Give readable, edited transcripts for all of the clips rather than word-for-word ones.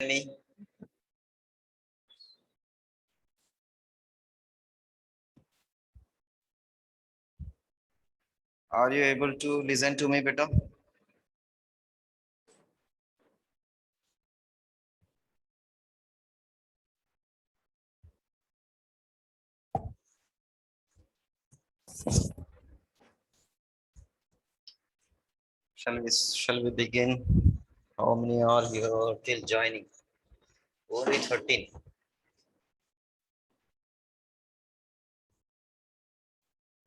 me? Are you able to listen to me, beta? Shall we begin? How many are here till joining? Only 13.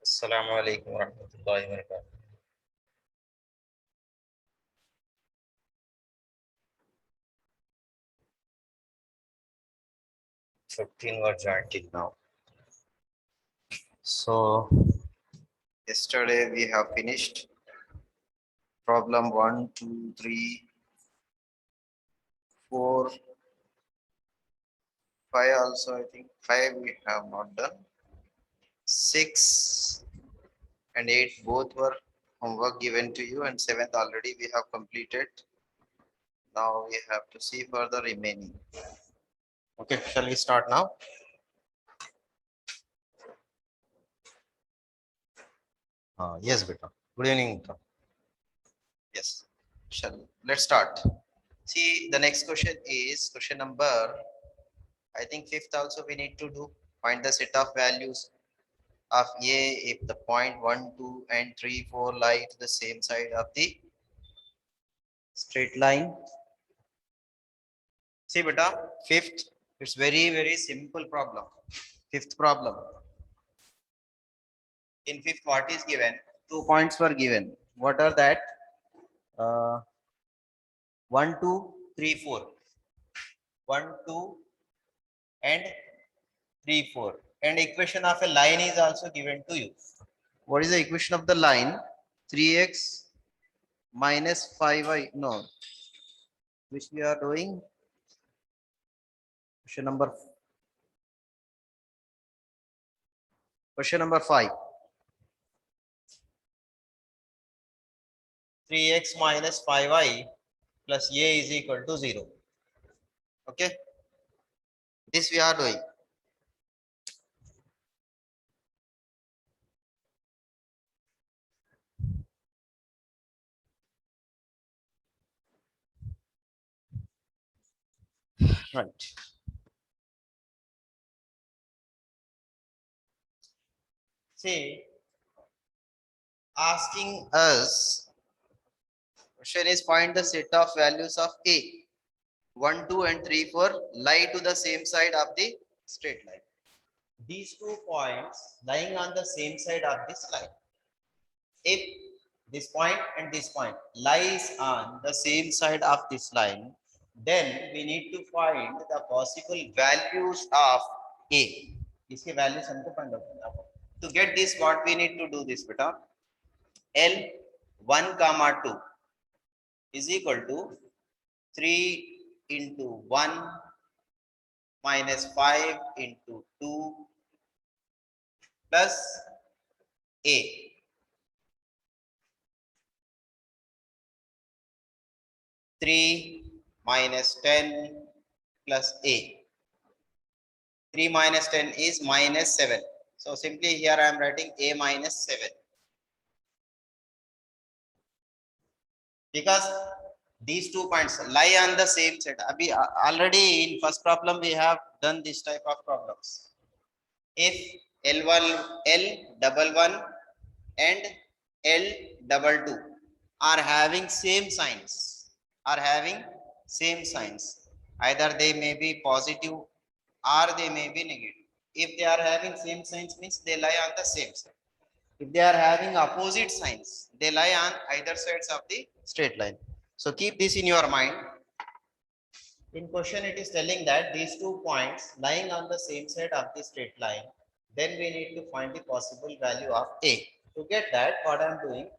Assalamu alaikum wa rahmatullahi wa barakatuh. 13 were joined till now. So yesterday we have finished problem 1, 2, 3, 4, 5 also. I think 5 we have not done. 6 and 8 both were homework given to you, and 7th already we have completed. Now we have to see for the remaining. Okay, shall we start now? Yes, beta. Good evening, beta. Yes. Let's start. See, the next question is question number, I think fifth also we need to do. Find the set of values of A if the point 1, 2, and 3, 4 lie to the same side of the straight line. See, beta, fifth, it's very simple problem. Fifth problem. In fifth, what is given? 2 points were given. What are that? 1, 2, 3, 4. 1, 2, and 3, 4. And equation of a line is also given to you. What is the equation of the line? 3x minus 5y. No. Which we are doing? Question number 5. 3x minus 5y plus a is equal to 0. Okay. This we are doing. Right. See, asking us, question is find the set of values of A. 1, 2, and 3, 4 lie to the same side of the straight line. These 2 points lying on the same side of this line. If this point and this point lies on the same side of this line, then we need to find the possible values of A. इसके values हमको find out करना होगा. To get this, what we need to do this, beta? L1, 2 is equal to 3 into 1 minus 5 into 2 plus A. 3 minus 10 plus A. 3 minus 10 is minus 7. So simply here I am writing A minus 7. Because these 2 points lie on the same side. Already in first problem we have done this type of problems. If L11 and L22 are having same signs, either they may be positive or they may be negative. If they are having same signs, means they lie on the same side. If they are having opposite signs, they lie on either sides of the straight line. So keep this in your mind. In question, it is telling that these 2 points lying on the same side of the straight line, then we need to find the possible value of A. To get that, what I am doing,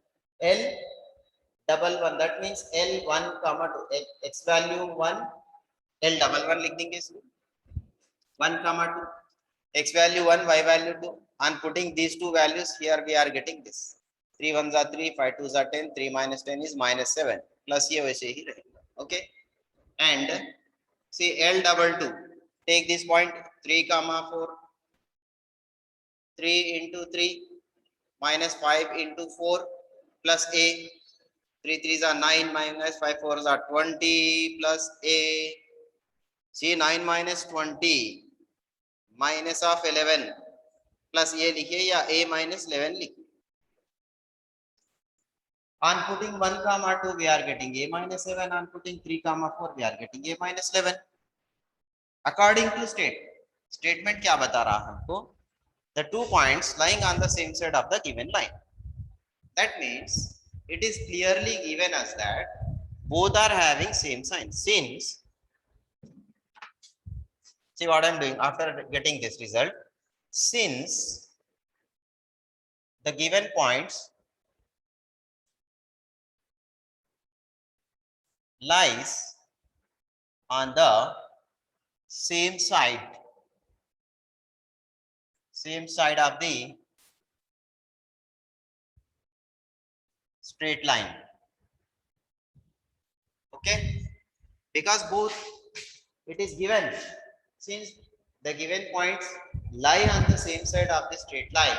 L11, that means L1, 2, x value 1, L11 लिख देंगे इसमें 1, 2, x value 1, y value 2. On putting these 2 values here, we are getting this. 3 1s are 3, 5 2s are 10, 3 minus 10 is minus 7. Plus ये वैसे ही रहेगा. Okay. And say L22, take this point 3 comma 4, 3 into 3 minus 5 into 4 plus a, 3 3s are 9 minus 5 4s are 20 plus a, see 9 minus 20 minus of 11 plus ये लिखिए या a minus 11 लिखिए. On putting 1 comma 2 we are getting a minus 7, on putting 3 comma 4 we are getting a minus 11. According to statement क्या बता रहा है हमको? The 2 points lying on the same side of the given line. That means it is clearly given us that both are having same sign. Since, see what I am doing after getting this result, since the given points lies on the same side of the straight line, okay, because both it is given, since the given points lie on the same side of the straight line,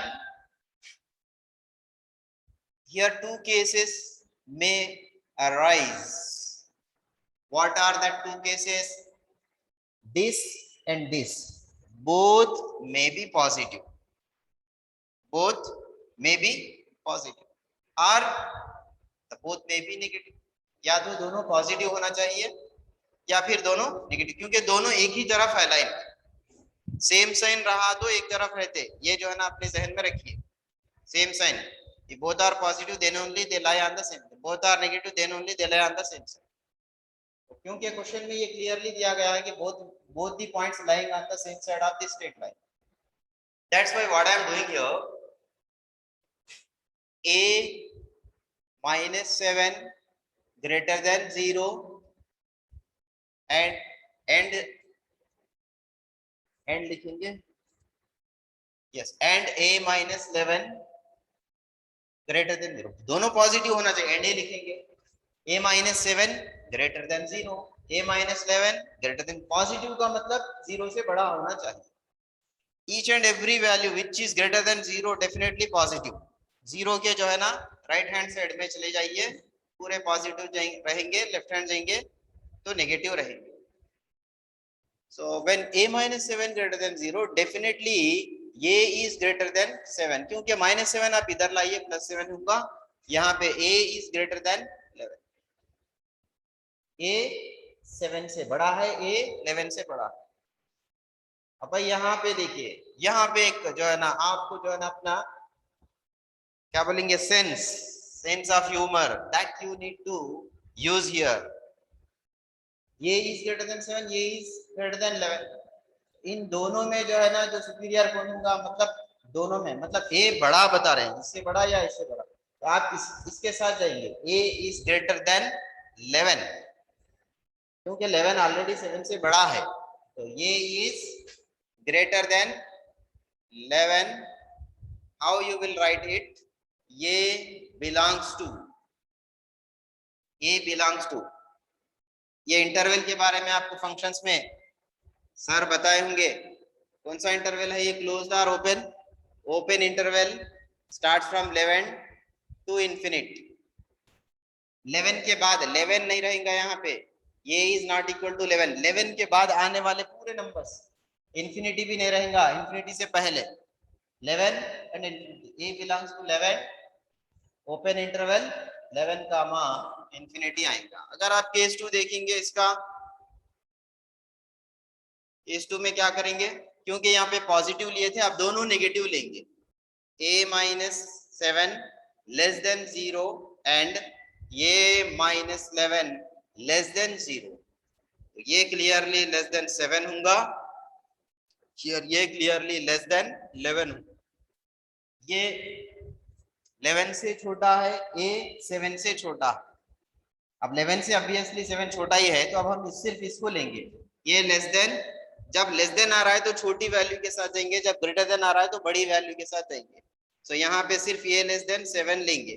here 2 cases may arise. What are the 2 cases? This and this both may be positive, both may be positive, or both may be negative. या तो दोनों positive होना चाहिए या फिर दोनों negative, क्योंकि दोनों एक ही तरफ है लाइन, सेम साइन रहा तो एक तरफ रहते, ये जो है ना अपने जहन में रखिए, same sign, both are positive then only they lie on the same, both are negative then only they lie on the same side. क्योंकि क्वेश्चन में ये क्लियरली दिया गया है कि both the points lying on the same side of the straight line. That's why what I am doing here, a minus 7 greater than 0 and लिखेंगे, yes, and a minus 11 greater than 0, दोनों positive होना चाहिए, and ए लिखेंगे, a minus 7 greater than 0, a minus 11 greater than, positive का मतलब 0 से बड़ा होना चाहिए. Each and every value which is greater than 0 definitely positive. 0 के जो है ना राइट हैंड साइड में चले जाइए, पूरे पॉजिटिव रहेंगे, लेफ्ट हैंड जाएंगे तो नेगेटिव रहेंगे. So when a minus 7 greater than 0, definitely a is greater than 7, क्योंकि minus 7 आप इधर लाइए plus 7 होगा, यहाँ पे a is greater than 11, a 7 से बड़ा है, a 11 से बड़ा है. अब भाई यहाँ पे देखिए, यहाँ पे एक जो है ना आपको जो है ना अपना क्या बोलेंगे sense of humour that you need to use here. ये इज ग्रेटर देन 7, ये इज ग्रेटर देन 11, इन दोनों में जो है ना जो सुपीरियर कौन होगा, मतलब दोनों में, मतलब ए बड़ा बता रहे हैं, इससे बड़ा या इससे बड़ा, तो आप इसके साथ जाएंगे, ए इज ग्रेटर देन 11, क्योंकि 11 ऑलरेडी 7 से बड़ा है, तो ये is greater than 11. How you will write it, ये belongs to, A belongs to, ये इंटरवल के बारे में आपको फंक्शंस में सर बताए होंगे, कौन सा इंटरवल है ये, क्लोज्ड और open. Open interval starts from 11 to infinity. 11 के बाद 11 नहीं रहेगा यहाँ पे, ये इज नॉट इक्वल टू 11. 11 के बाद आने वाले पूरे नंबर्स, इंफिनिटी भी नहीं रहेगा, इंफिनिटी से पहले 11 and infinity, a belongs to 11, open interval 11 comma infinity आएगा. अगर आप केस 2 देखेंगे इसका, केस 2 में क्या करेंगे, क्योंकि यहाँ पे पॉजिटिव लिए थे, आप दोनों नेगेटिव लेंगे, a minus 7 less than 0 and ये minus 11 लेस देन 0, तो ये क्लियरली लेस देन 7 होगा, ये क्लियरली लेस देन 11 होगा. ये 11 से छोटा है, a 7 से छोटा है. अब 11 से ऑब्वियसली 7 छोटा ही है, तो अब हम सिर्फ इसको लेंगे, ये लेस देन, जब लेस देन आ रहा है तो छोटी वैल्यू के साथ जाएंगे, जब ग्रेटर देन आ रहा है तो बड़ी वैल्यू के साथ जाएंगे. सो यहाँ पे सिर्फ ये लेस देन 7 लेंगे.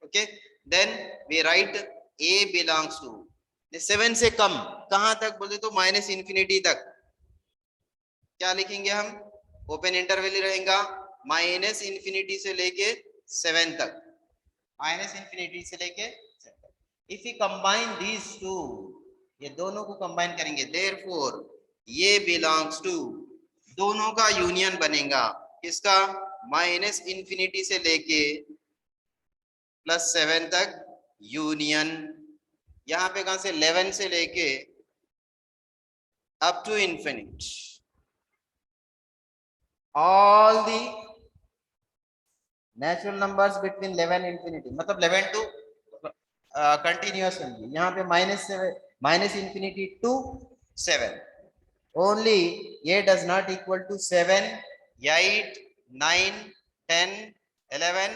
Okay, then we write a belongs to, 7 से कम कहां तक बोले तो माइनस इन्फिनिटी तक क्या लिखेंगे हम, ओपन इंटरवल ही रहेगा माइनस इन्फिनिटी से लेके 7 तक, माइनस इन्फिनिटी से लेके 7 तक। If you combine these to, ये दोनों को कंबाइन करेंगे, देयरफॉर ये बिलोंग्स टू, दोनों का यूनियन बनेगा किसका, माइनस इन्फिनिटी से लेके +7 तक यूनियन, यहां पे कहां से 11 से लेके up to infinite, all the natural numbers between 11 infinity, मतलब 11 to कंटिन्यूअस होंगे, यहाँ पे माइनस इन्फिनिटी टू 7, ओनली ये डज नॉट इक्वल टू 7, 8, 9, 10, 11,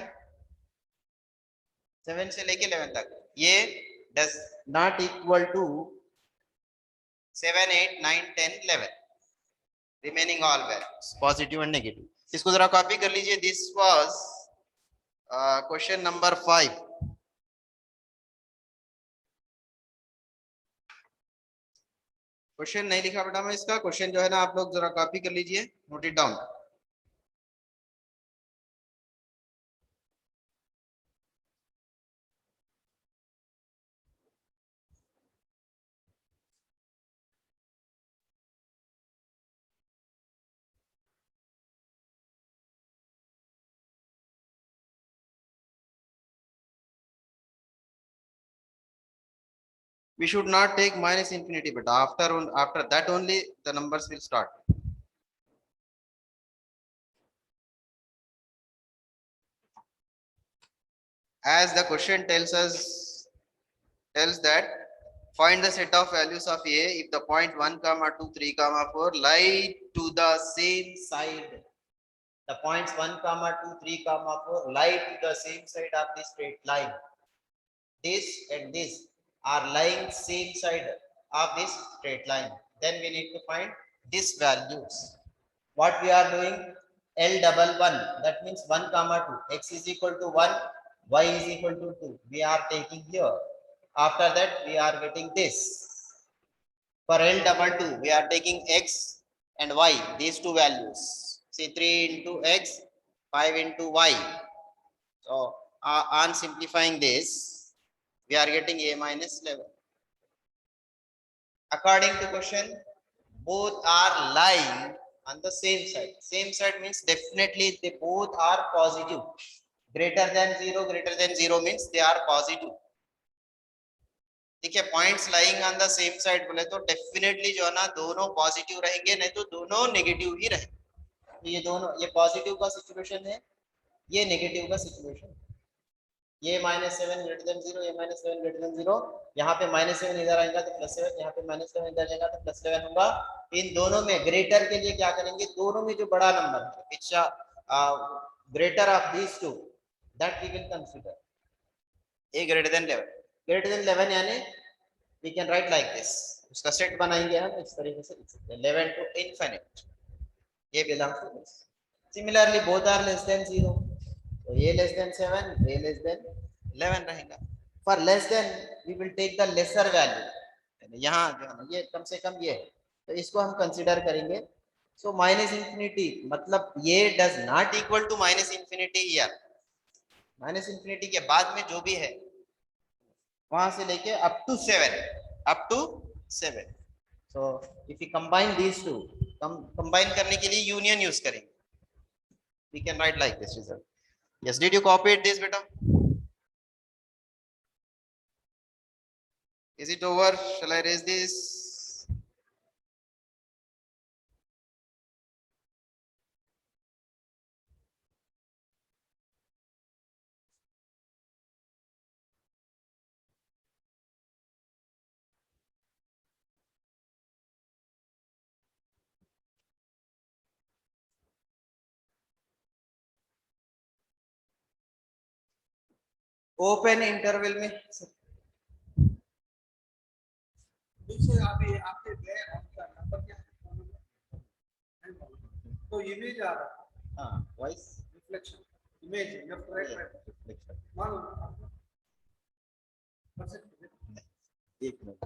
7 से लेके 11 तक, ये does not equal to 7, 8, 9, 10, 11, remaining all values positive and negative. इसको जरा कॉपी कर लीजिए, this was question number 5। Question नहीं लिखा बेटा मैं इसका, क्वेश्चन जो है ना आप लोग जरा कॉपी कर लीजिए, note it down. We should not take minus infinity, but after that only the numbers will start. As the question tells that find the set of values of a if the point 1, 2, 3, 4 lie to the same side. The points 1, 2, 3, 4 lie to the same side of the straight line. This and this are lying same side of this straight line. Then we need to find these values. What we are doing, L11, that means 1, 2, x is equal to 1, y is equal to 2. We are taking here. After that, we are getting this. For L22, we are taking x and y, these two values. See, 3 into x, 5 into y. So, on simplifying this, we are getting a minus 11. According to question, both are lying on the same side. Same side means definitely they both are positive. Greater than 0 means they are positive. ठीक है, points lying on the same side बोले तो definitely जो है ना दोनों positive रहेंगे, नहीं तो दोनों नेगेटिव ही रहेंगे। तो ये दोनों, ये पॉजिटिव का सिचुएशन है, ये नेगेटिव का सिचुएशन, ये -7 ग्रेटर देन 0, ये -7 ग्रेटर देन 0, यहाँ पे -7 इधर आएगा तो +7, यहाँ पे -7 इधर जाएगा तो +11 होगा। इन दोनों में ग्रेटर के लिए क्या करेंगे, दोनों में जो बड़ा नंबर है which greater of these two, that we will consider A greater than 11। Greater than 11 यानी we can write like this, उसका सेट बनाएंगे हम इस तरीके से, 11 टू इनफिनिट, ये belongs to this. Similarly both are less than 0, तो ये लेस देन 7, ये लेस देन 11 रहेगा। For less than we will take the lesser value, यहाँ जो है ना ये कम से कम ये है, तो इसको हम कंसीडर करेंगे। सो माइनस इंफिनिटी मतलब ये does not equal to minus infinity here, minus infinity के बाद में जो भी है वहां से लेके up to 7, so if you combine these two, combine करने के लिए यूनियन यूज करेंगे, we can write like this result. Yes, did you copy it this beta? Is it over? Shall I raise this? Open interval में आपके number क्या है, तो image आ रहा है, हाँ voice reflection, image left right मालूम, एक मिनट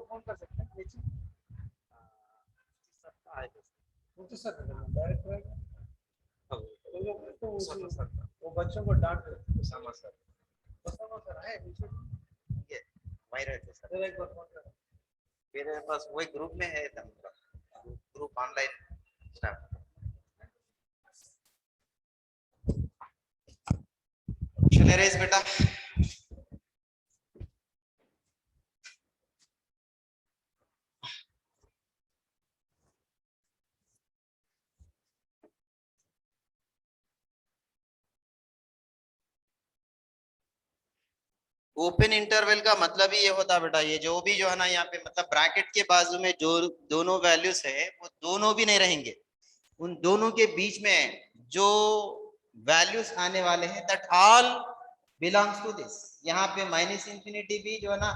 फोन कर सकते हैं नीचे डायरेक्ट वो बच्चों को डांट उसामा सर है नीचे ये वहीं रहते सर एक बार फोन कर मेरे पास वही ग्रुप में है ग्रुप ऑनलाइन स्टाफ चले रेस बेटा ओपन इंटरवल का मतलब ही ये होता है बेटा, ये जो भी जो है ना यहाँ पे मतलब ब्रैकेट के बाजू में जो दोनों वैल्यूज है वो दोनों भी नहीं रहेंगे, उन दोनों के बीच में जो वैल्यूज आने वाले हैं that all belongs to this. यहाँ पे माइनस इंफिनिटी भी जो है ना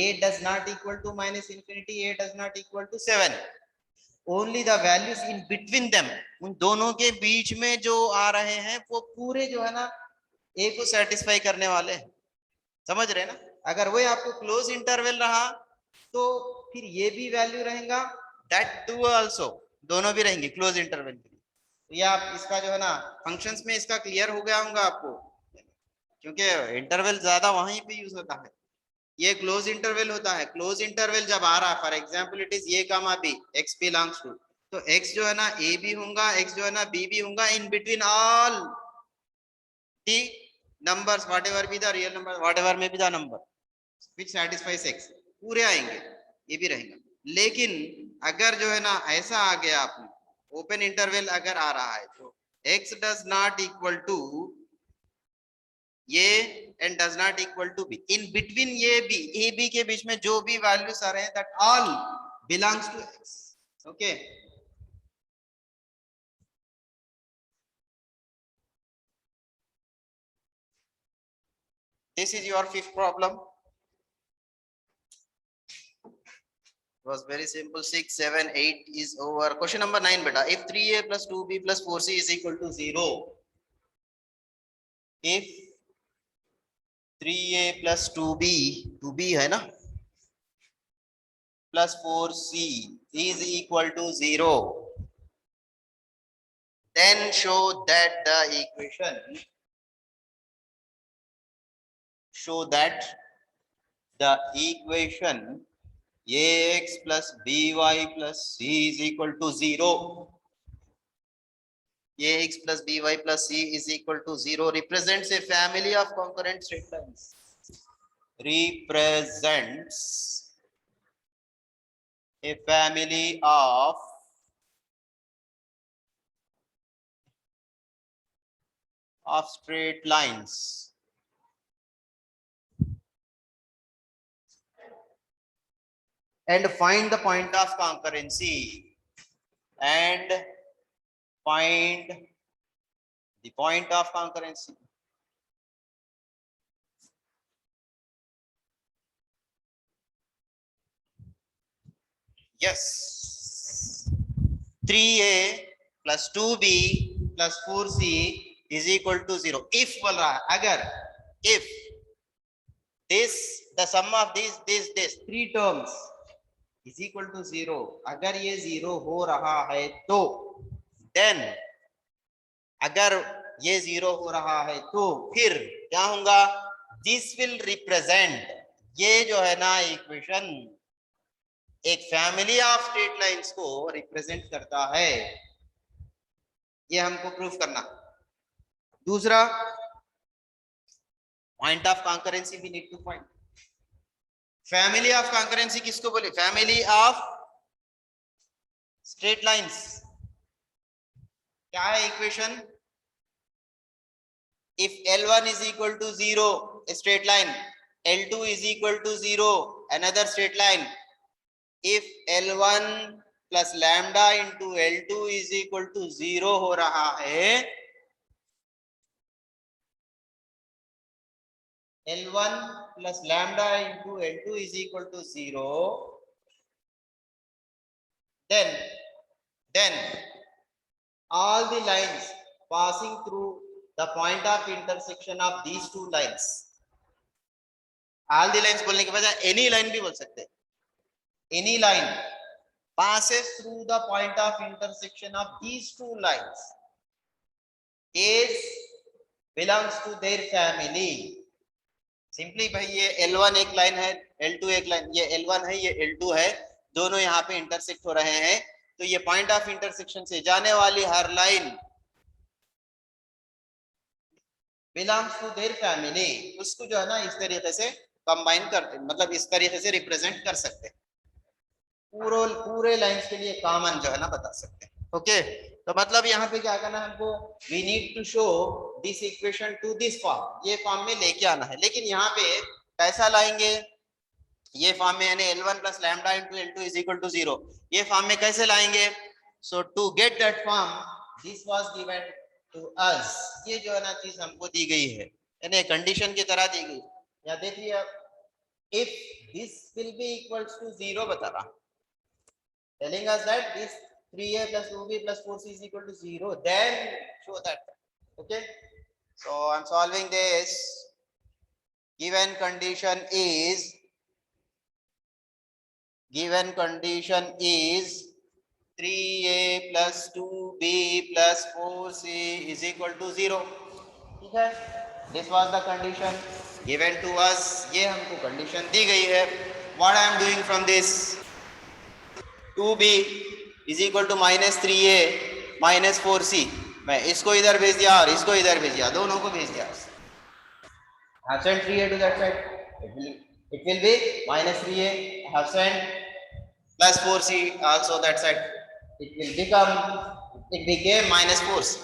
a does not equal to minus infinity, a does not equal to 7, only the values in between them, उन दोनों के बीच में जो आ रहे हैं वो पूरे जो है ना a को सेटिस्फाई करने वाले हैं, समझ रहे हैं ना। अगर वही आपको क्लोज इंटरवल रहा तो फिर ये भी वैल्यू रहेगा, दैट टू आल्सो, दोनों भी रहेंगे क्लोज इंटरवल के लिए। तो ये आप इसका जो है ना फंक्शंस में इसका क्लियर हो गया होगा आपको, क्योंकि इंटरवल ज्यादा वहीं पे यूज होता है। ये क्लोज इंटरवल होता है, क्लोज इंटरवल जब आ रहा है for example it is a comma b, x belongs to, तो एक्स जो है ना ए भी होगा, एक्स जो है ना बी भी होगा, in between all the numbers whatever be the real number whatever may be the number which satisfies x, पूरे आएंगे, ये भी रहेगा। लेकिन अगर जो है ना ऐसा आ गया आपने ओपन इंटरवल अगर आ रहा है तो x does not equal to ये and does not equal to b, in between ये b a b के बीच में जो भी वैल्यूज आ रहे हैं that all belongs to x, okay। this is your fifth problem, was very simple. 6 7 8 is over. Question number 9 beta, if 3a plus 2b plus 4c is equal to 0, if 3a plus 2b है ना plus 4c is equal to 0, then show that the equation, show that the equation ax plus by plus c is equal to 0, ax plus by plus c is equal to 0 represents a family of concurrent straight lines, represents a family of straight lines and find the point of concurrency, and find the point of concurrency. Yes, 3a plus 2b plus 4c is equal to 0 if बोल रहा है, अगर if this the sum of this three terms is equal to 0, अगर ये 0 हो रहा है तो then अगर ये 0 हो रहा है तो फिर क्या होगा, दिस विल रिप्रेजेंट, ये जो है ना इक्वेशन एक फैमिली ऑफ स्ट्रेट लाइंस को रिप्रेजेंट करता है, ये हमको प्रूफ करना। दूसरा पॉइंट ऑफ कॉन्करेंसी भी need to find. Family of concurrency किसको बोले, फैमिली ऑफ स्ट्रेट लाइंस। क्या है equation, if L1 is equal to 0 a straight line, L2 is equal to 0 another straight line, if L1 plus lambda into L2 is equal to 0 हो रहा है, L1 plus lambda into L2 is equal to 0, then all the lines passing through the point of intersection of these two lines, all the lines बोलने के बजाय any line भी बोल सकते हैं, any line passes through the point of intersection of these two lines is belongs to their family. Simply भाई ये L1 एक लाइन है, L2 एक लाइन, ये L1 है, ये L2 है, दोनों यहाँ पे इंटरसेक्ट हो रहे हैं, तो ये पॉइंट ऑफ इंटरसेक्शन से जाने वाली हर line belongs to their family, उसको जो है ना इस तरीके से कंबाइन करते, मतलब इस तरीके से रिप्रेजेंट कर सकते हैं, पूरे लाइंस के लिए कॉमन जो है ना बता सकते हैं। ओके, तो मतलब यहाँ पे क्या करना है हमको, we need to show this equation to this form, ये फॉर्म में लेके आना है, लेकिन यहाँ पे कैसा लाएंगे, ये फॉर्म में यानी L1 plus lambda into L2 is equal to 0, ये फॉर्म में कैसे लाएंगे, so to get that form this was given to us, ये जो है ना चीज हमको दी गई है, यानी कंडीशन की तरह दी गई, या देखिए if this will be equals to 0 बता रहा, telling us that this 3a plus 2b plus 4c is equal to 0, then show that. Okay, so I'm solving this. Given condition is 3a plus 2b plus 4c is equal to 0. ठीक है, this was the condition given to us, ये हमको condition दी गई है. What I am doing from this, 2b is equal to minus 3a minus 4c, मैं इसको इधर भेज दिया और इसको इधर भेज दिया, दोनों को भेज दिया. Have sent 3a to that side, it will be minus 3a, have sent plus 4c also that side, it became minus 4c,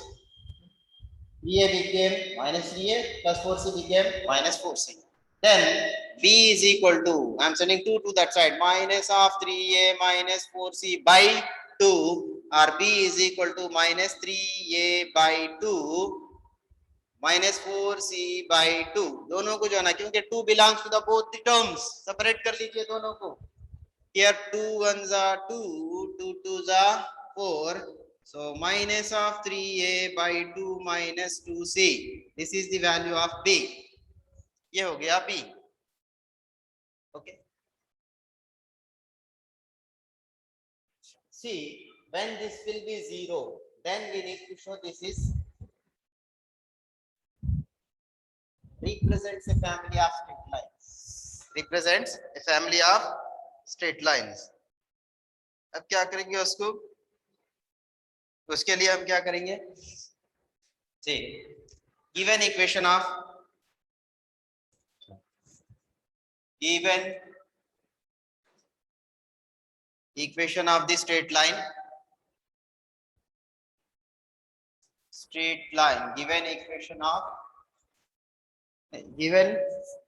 3a became minus 3a plus 4c became minus 4c. Then b is equal to, I am sending 2 to that side, minus of 3a minus 4c by 2, or b is equal to minus 3a by 2 minus 4c by 2, दोनों को जो है ना, क्योंकि 2 belongs to the both the terms, separate कर लीजिए दोनों को. Here 2 1s are 2, 2 2s are 4, so minus of 3a by 2 minus 2c, this is the value of b, ये हो गया b. Okay, see when this will be 0, then we need to show this is represents a family of straight lines, represents a family of straight lines. अब क्या करेंगे उसको, उसके लिए हम क्या करेंगे, see given equation of the straight line, given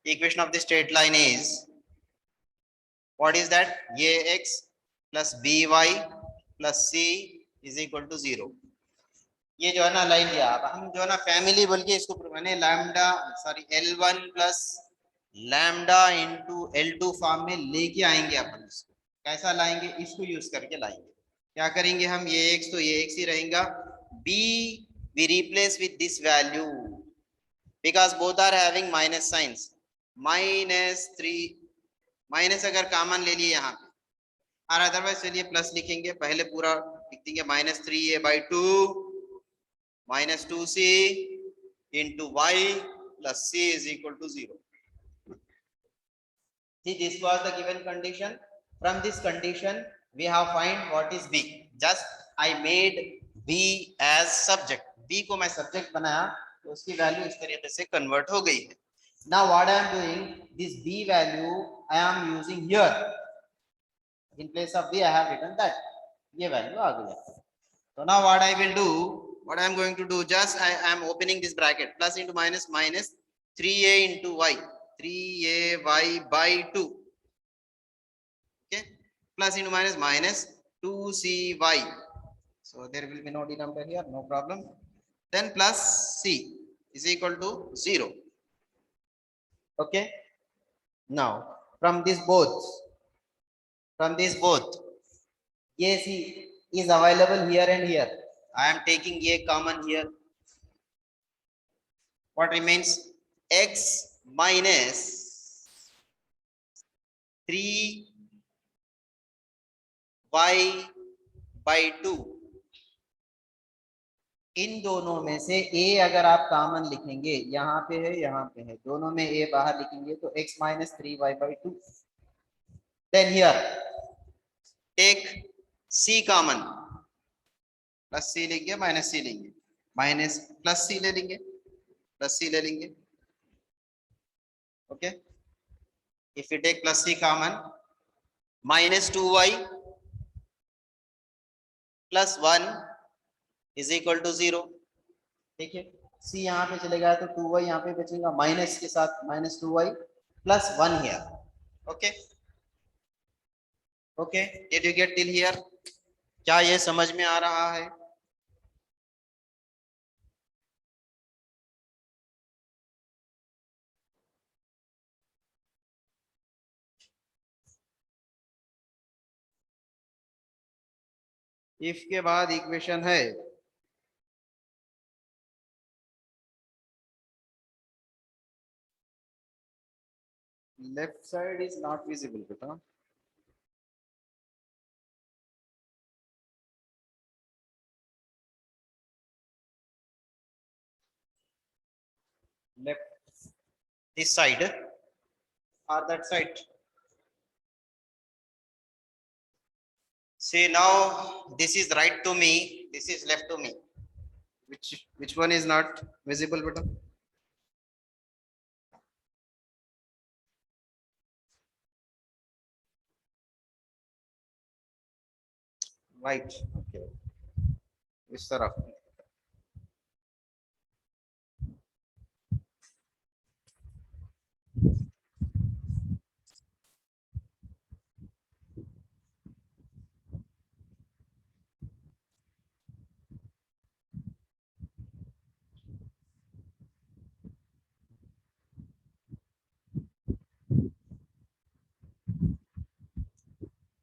equation of the straight line is, what is that, ax plus by plus c is equal to 0. ये जो है ना लाइन दिया, अब हम जो है ना फैमिली बोल के इसको मैंने lambda L1 plus lambda into L2 form में लेके आएंगे अपन, इसको कैसा लाएंगे, इसको यूज करके लाएंगे. क्या करेंगे हम, ये x तो ये x ही रहेगा, b we replace with this value because both are having minus signs, minus 3, minus अगर कॉमन ले लिए यहाँ पे, और अदरवाइज चलिए प्लस लिखेंगे, पहले पूरा लिख देंगे, minus 3a by 2 minus 2c into y plus c is equal to 0. See, this was the given condition. From this condition we have find what is b. Just I made b as subject, b को मैं subject बनाया तो उसकी value इस तरीके से convert हो गई है. Now what I am doing, this b value I am using here, in place of b I have written that, ये वैल्यू आ गई है. So now what I will do, what I am going to do, just I am opening this bracket, plus into minus, minus 3a into y, 3ay by 2, okay, plus into minus, minus 2cy, so there will be no denominator here, no problem, then plus c is equal to 0. Okay, Now from these both, ये C is available here and here. I am taking A common here. What remains? X minus 3y by 2. इन दोनों में से a अगर आप common लिखेंगे, यहाँ पे है यहाँ पे है, दोनों में a बाहर लिखेंगे तो x minus 3y by 2. Then here take c common, plus c लेंगे माइनस c लेंगे, माइनस प्लस c ले लेंगे, प्लस c ले लेंगे. Okay, if we take plus c common, minus 2y plus 1 is equal to 0. ठीक है, c यहाँ पे चलेगा तो 2y यहाँ पे बचेगा, माइनस के साथ minus 2y plus 1 here. Okay okay, did you get till here? क्या ये समझ में आ रहा है? इफ के बाद इक्वेशन है left side is not visible बेटा. Left, this side or that side? See now, this is right to me, this is left to me. Which one is not visible beta? Right. Okay. इस तरफ.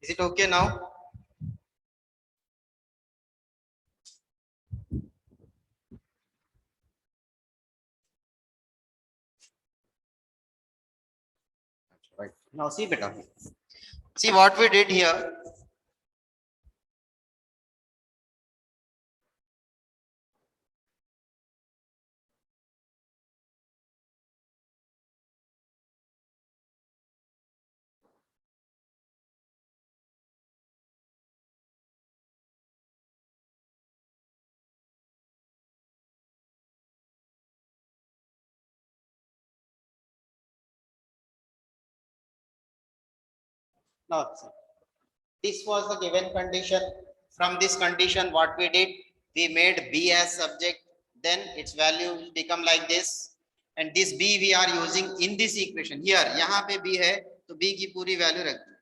Is it okay now? Right. Now see beta. See what we did here. Now this was the given condition. From this condition, what we did, we made b as subject. Then its value will become like this. And this b we are using in this equation. Here, यहाँ पे b है, तो b की पूरी value रख दो.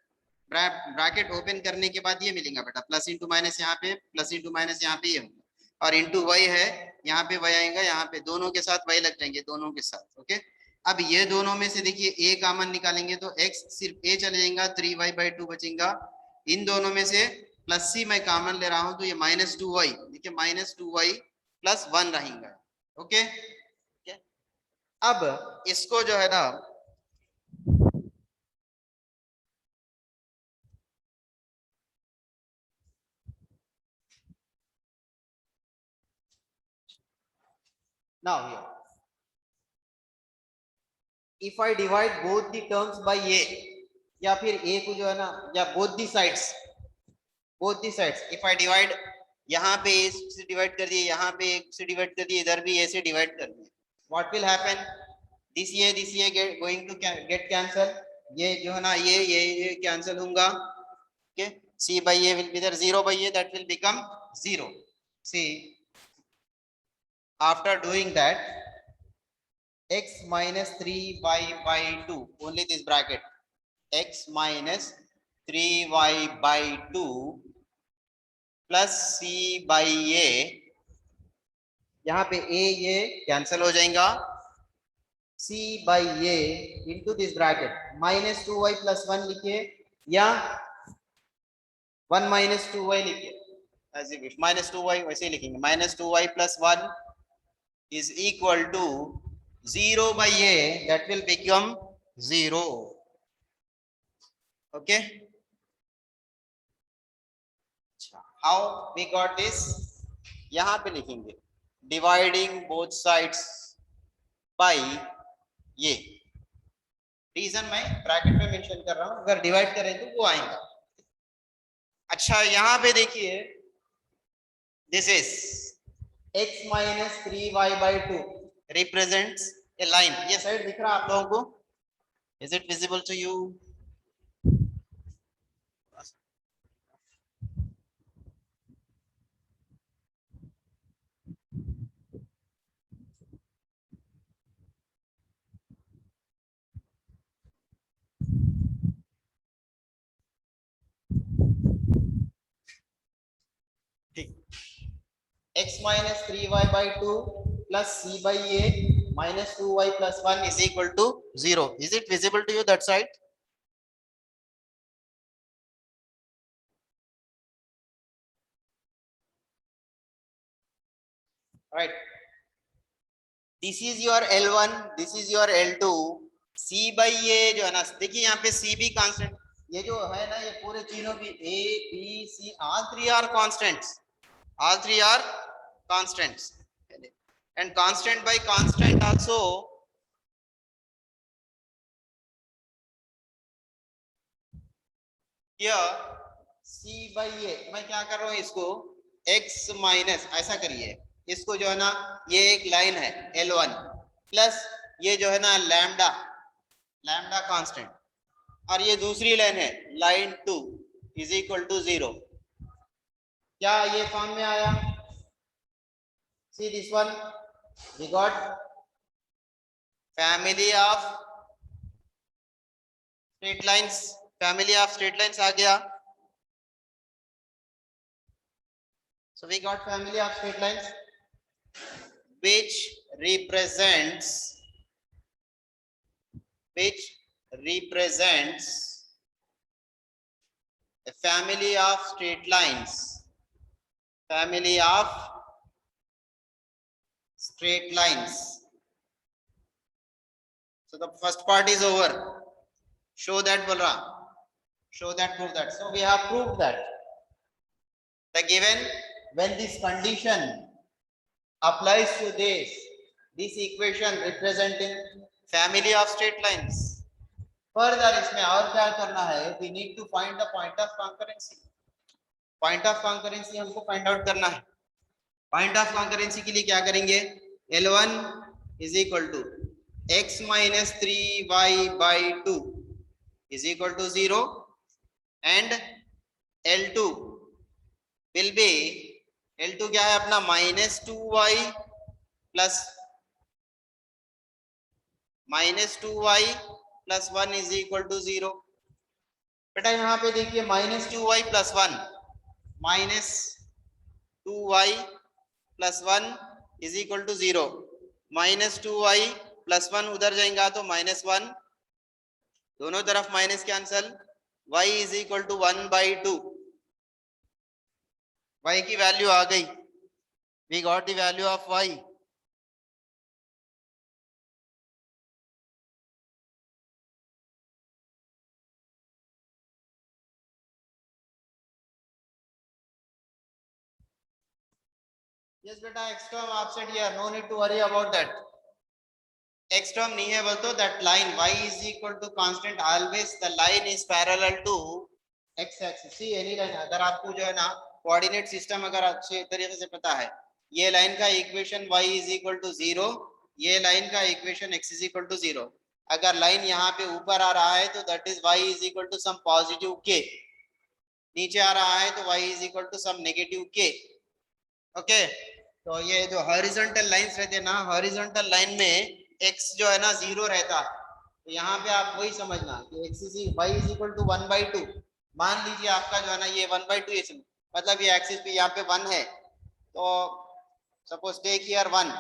Bracket open करने के बाद ये मिलेगा बेटा, प्लस इंटू माइनस यहाँ पे, प्लस इंटू माइनस यहाँ पे ये होगा, और इंटू y है, यहाँ पे y आएगा, यहाँ पे दोनों के साथ y लग जाएंगे, दोनों के साथ. ओके, अब ये दोनों में से देखिए a कॉमन निकालेंगे तो x सिर्फ a चले जाएगा, 3y by 2 बचेगा. इन दोनों में से प्लस c मैं कॉमन ले रहा हूं तो ये माइनस 2y, देखिए माइनस 2y प्लस 1 रहेगा. ओके, अब इसको जो है ना now here if I divide both the terms by a, या फिर a को जो है ना, या both the sides if I divide, यहाँ पे a से डिवाइड कर दिए, यहाँ पे a से डिवाइड कर दिए, इधर भी a से डिवाइड कर दिए, what will happen? this a going to get cancel, ये जो है ना ये cancel होगा. okay, c by a will be there, 0 by a, that will become 0. see, after doing that, x minus 3y by 2, only this bracket, x minus 3y by 2 plus c by a, यहाँ पे a ये cancel हो जाएगा, c by a into this bracket minus 2y plus 1 लिखिए या 1 minus 2y लिखिए, as you wish. minus 2y वैसे ही लिखेंगे, minus 2y plus 1 is equal to 0 by a, that will become 0. Okay, how we got this? यहां पे लिखेंगे dividing both sides by ये, reason मैं ब्रैकेट में मेंशन कर रहा हूं, अगर डिवाइड करें तो वो आएगा। अच्छा यहां पे देखिए, this is x minus 3y by 2 represents a line. ये साइड दिख रहा है आप लोगों को? Is it visible to you? ठीक, x minus 3y by 2 plus c by a minus 2y plus 1 is equal to 0. Is it visible to you that side? Right. This is your L1, this is your L2. C by A जो है ना, देखिए यहाँ पे C भी constant, ये जो है ना ये पूरे तीनों भी A, B, C, all three are constants. All three are constants. And constant by constant also. Here C by A, मैं क्या कर रहा हूँ इसको x माइनस, ऐसा करिए इसको जो है ना, ये एक लाइन है L1 प्लस ये जो है ना लैम्डा, लैम्डा कांस्टेंट, और ये दूसरी लाइन है लाइन 2 इज इक्वल टू 0। क्या ये फॉर्म में आया? See this one, we got family of straight lines, family of straight lines आ गया। So we got family of straight lines which represents a family of straight lines, family of straight lines. So the first part is over. Show that, Balra. Show that, prove that. So we have proved that the given, when this condition applies to this equation representing family of straight lines, further इसमें और क्या करना है? We need to find the point of concurrency. Point of concurrency हमको find out करना है। Point of concurrency के लिए क्या करेंगे? L1 is equal to x minus 3y by 2 is equal to 0 and L2 will be, L2 क्या है अपना, minus 2y plus 1 is equal to 0। बेटा यहाँ पे देखिए minus 2y plus 1 is equal to 0, minus 2y plus 1 उधर जाएगा तो minus 1, दोनों तरफ minus cancel, y is equal to 1 by 2, y की वैल्यू आ गई, we got the value of y। yes बेटा, x term offset here, no need to worry about that। x term नहीं है बोल तो that line y is equal to constant, always the line is parallel to x axis। see any line, अगर आपको जो है ना कोऑर्डिनेट सिस्टम अगर अच्छे तरीके से पता है, ये लाइन का equation y is equal to 0, ये लाइन का equation x is equal to 0। अगर लाइन यहाँ पे ऊपर आ रहा है तो that is y is equal to some positive k, नीचे आ रहा है तो y is equal to some negative k। Okay, तो ये जो हॉरिजॉन्टल लाइंस रहते हैं ना, हॉरिजॉन्टल लाइन में x जो है ना 0 रहता, तो यहाँ पे आप वही समझना कि x is y is equal to 1 by 2। मान लीजिए आपका जो है ना ये 1 by 2 है, मतलब ये एक्सिस पे यहाँ पे 1 है, तो सपोज टेक हियर 1,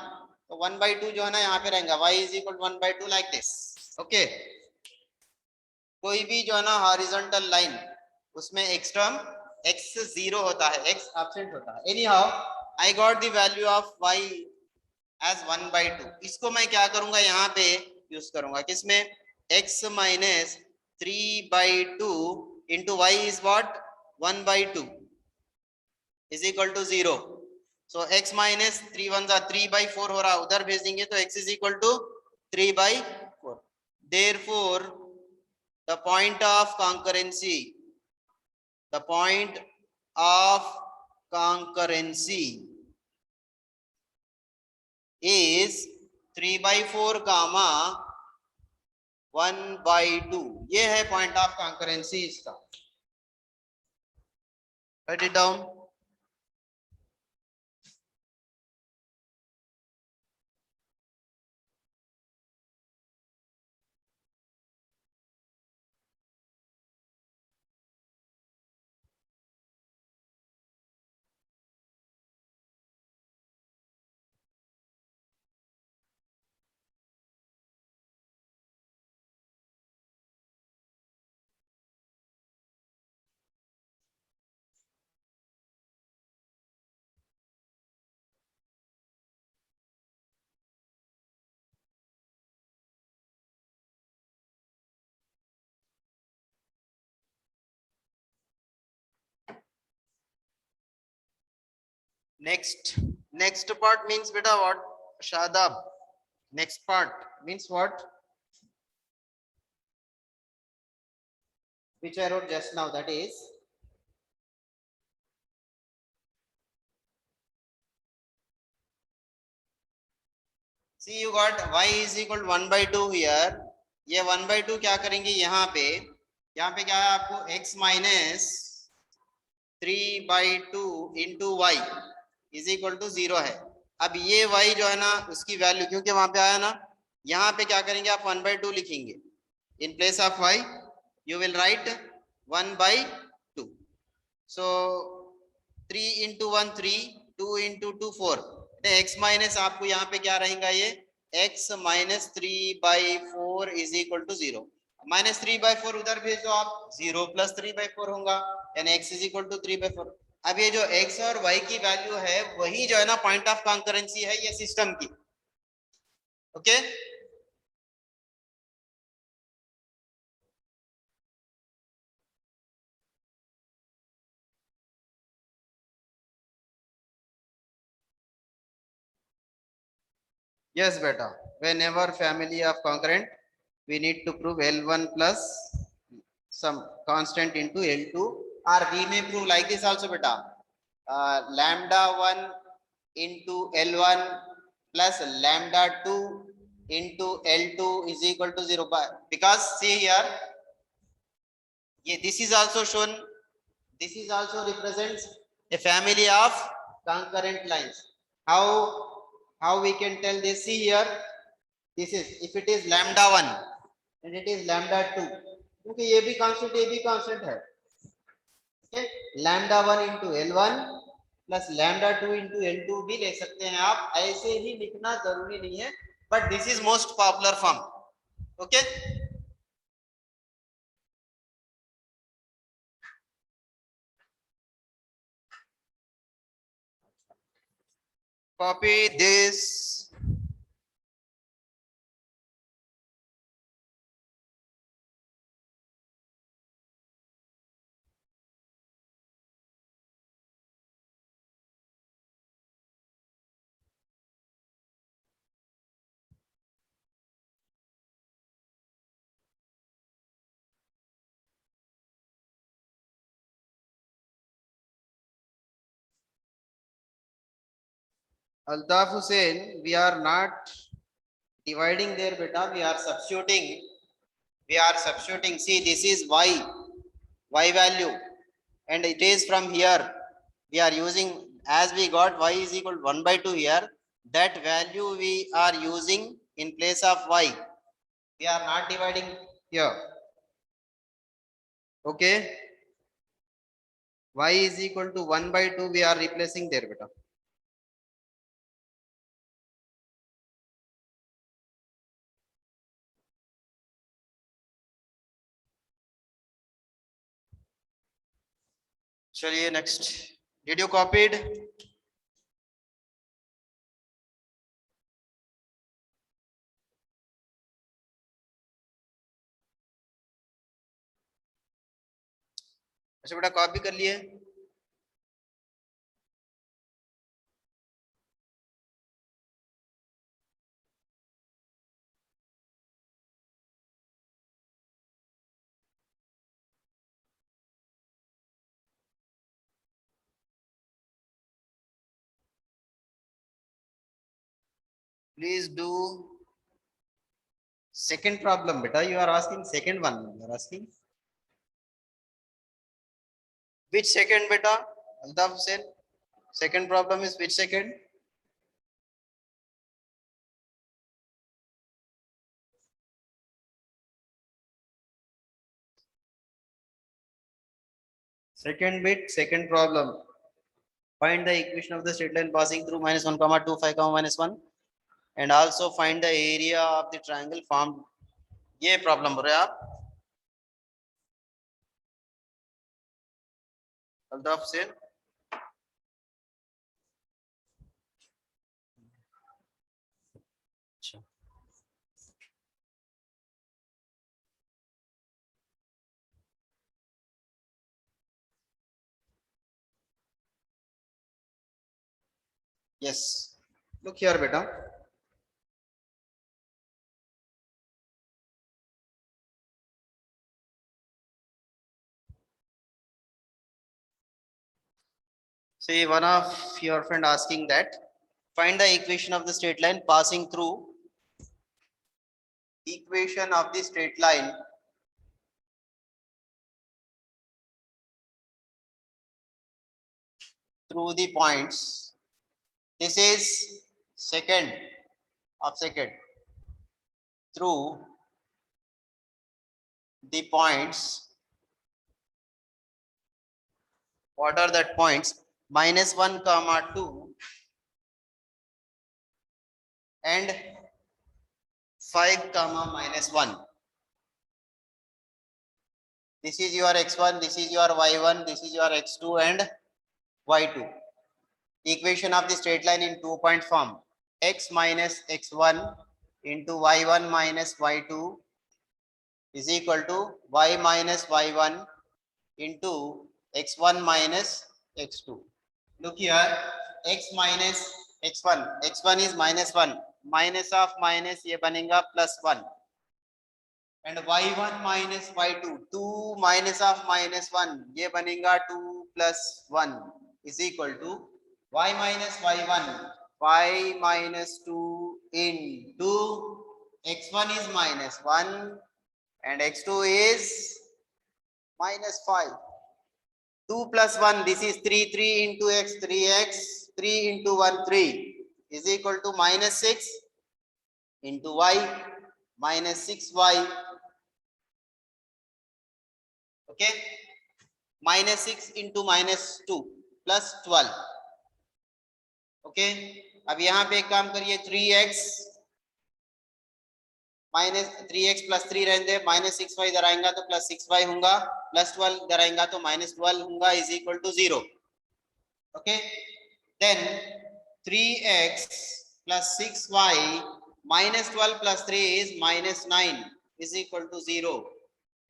तो 1/2 जो है ना यहाँ पे रहेगा, y is equal 1/2 like this. Okay, कोई भी जो है ना हॉरिजॉन्टल लाइन, उसमें x टर्म x 0 होता है, x एब्सेंट होता है। Anyhow I got the value of y as 1/2। इसको मैं क्या करूंगा, यहाँ पे यूज करूंगा किसमें, x minus 3/2 into y is what 1/2 is equal to 0। So x minus 3 1 3/4 हो रहा है, उधर भेज देंगे तो x is equal to 3/4। Therefore the point of concurrency, the point of concurrency is 3/4 comma 1/2। ये है पॉइंट ऑफ कॉन्करेंसी इसका। Right it down. next part means beta what, Shadab? Next part means what, which I wrote just now, that is see you got y is equal 1/2 here। ये 1/2 क्या करेंगे यहाँ पे, क्या है आपको x minus 3/2 into y is equal to 0 है। अब ये y जो है ना उसकी वैल्यू, क्योंकि वहां पे आया ना, यहाँ पे क्या करेंगे आप 1/2 लिखेंगे, in place of y you will write 1/2। So 3 into 1 3, 2 into 2 4, x minus आपको यहाँ पे क्या रहेगा, ये x minus 3/4 is equal to 0। -3/4 उधर भेज दो आप, 0 प्लस 3/4 होगा, यानी x इज इक्वल टू 3/4। अब ये जो x और y की वैल्यू है वही जो है ना पॉइंट ऑफ कॉन्करेंसी है ये सिस्टम की। Okay yes beta, whenever family of concurrent we need to prove L1 plus some constant into L2, or we may prove like this also beta, lambda 1 into L1 plus lambda 2 into L2 is equal to 0, because see here, this is also shown, this is also represents a family of concurrent lines. How we can tell this, see here, this is, if it is lambda 1 and it is lambda 2, क्योंकि ये भी constant है, lambda 1 into L1 plus lambda 2 into L2 भी ले सकते हैं आप, ऐसे ही लिखना जरूरी नहीं है, but this is most popular form. Okay copy this। Altaf Hussain, we are not dividing there beta, we are substituting, see this is y value, and it is from here we are using, as we got y is equal to 1/2 here, that value we are using in place of y, we are not dividing here। Okay, y is equal to 1/2 we are replacing there beta। चलिए next, did you copied? अच्छा बेटा copy कर लिए? Please do second problem, beta. You are asking second one. You are asking which second, beta? Altaf Hussain. Second problem is which second? Second bit, second problem. Find the equation of the straight line passing through -1, 2, 5, -1, and also find the area of the triangle formed. ये problem बोल रहे हैं आप? अल्ताफ हुसैन. अच्छा yes, look here beta. See, one of your friend asking that find the equation of the straight line passing through equation of the straight line through the points. This is second of second through the points. What are that points? -1, 2 and 5, -1. This is your x1, this is your y1, this is your x2 and y2. Equation of the straight line in 2-point form. X minus x1 into y1 minus y2 is equal to y minus y1 into x1 minus x2. Look here, x minus x1. x1 is -1. Minus of minus ये बनेगा +1. And y1 minus y2. 2 minus of -1 ये बनेगा 2 + 1 is equal to y minus y1. y minus 2 into x1 is -1 and x2 is -5. 2 + 1, this is 3, 3 into x, 3x, 3 into 1, 3 is equal to -6 into y, -6y. Okay, -6 into -2 plus 12. Okay, अब यहाँ पे एक काम करिए, 3x plus 3 रहने दे, -6y इधर आएगा तो +6y होगा, +12 इधर आएगा तो -12 होगा, is equal to 0. Okay, then 3x plus 6y -12 plus 3 is -9 is equal to 0.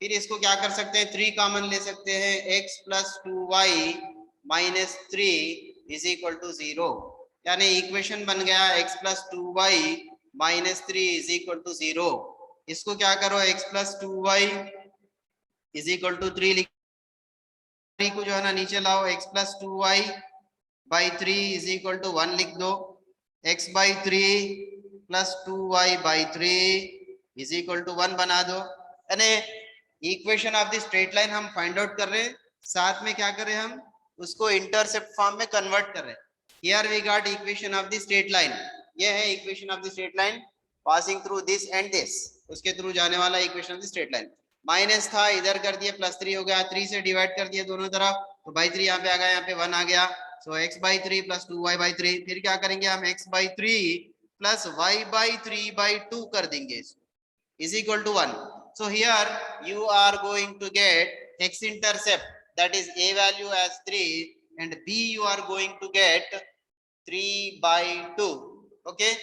फिर इसको क्या कर सकते हैं, 3 कॉमन ले सकते हैं, x plus 2y minus 3 is equal to 0. यानी इक्वेशन बन गया x plus 2y minus 3 is equal to 0. इसको क्या करो, x plus 2y is equal to 3 लिख को जो है ना नीचे लाओ, x plus 2y by 3 is equal to 1 लिख दो, x by 3 plus 2y by 3 is equal to 1 बना दो. यानी equation of the straight line हम फाइंड आउट कर रहे हैं, साथ में क्या कर रहे हैं, हम उसको इंटरसेप्ट फॉर्म में कन्वर्ट कर रहे हैं. Here we got equation of the straight line. ये है equation of the straight line passing through this and this, उसके थ्रू जाने वाला equation of the straight line. Minus था, इधर कर दिया, +3 हो गया, 3 से डिवाइड कर दिया दोनों तरफ, तो बाई 3 यहाँ पे आ गया, यहाँ पे 1 आ गया. सो x by 3 plus 2y by 3. फिर क्या करेंगे हम, x by 3 plus y by 3 by 2 कर देंगे, is equal to 1. So here you are going to get x intercept, that is A value as 3 and B you are going to get 3/2. Okay,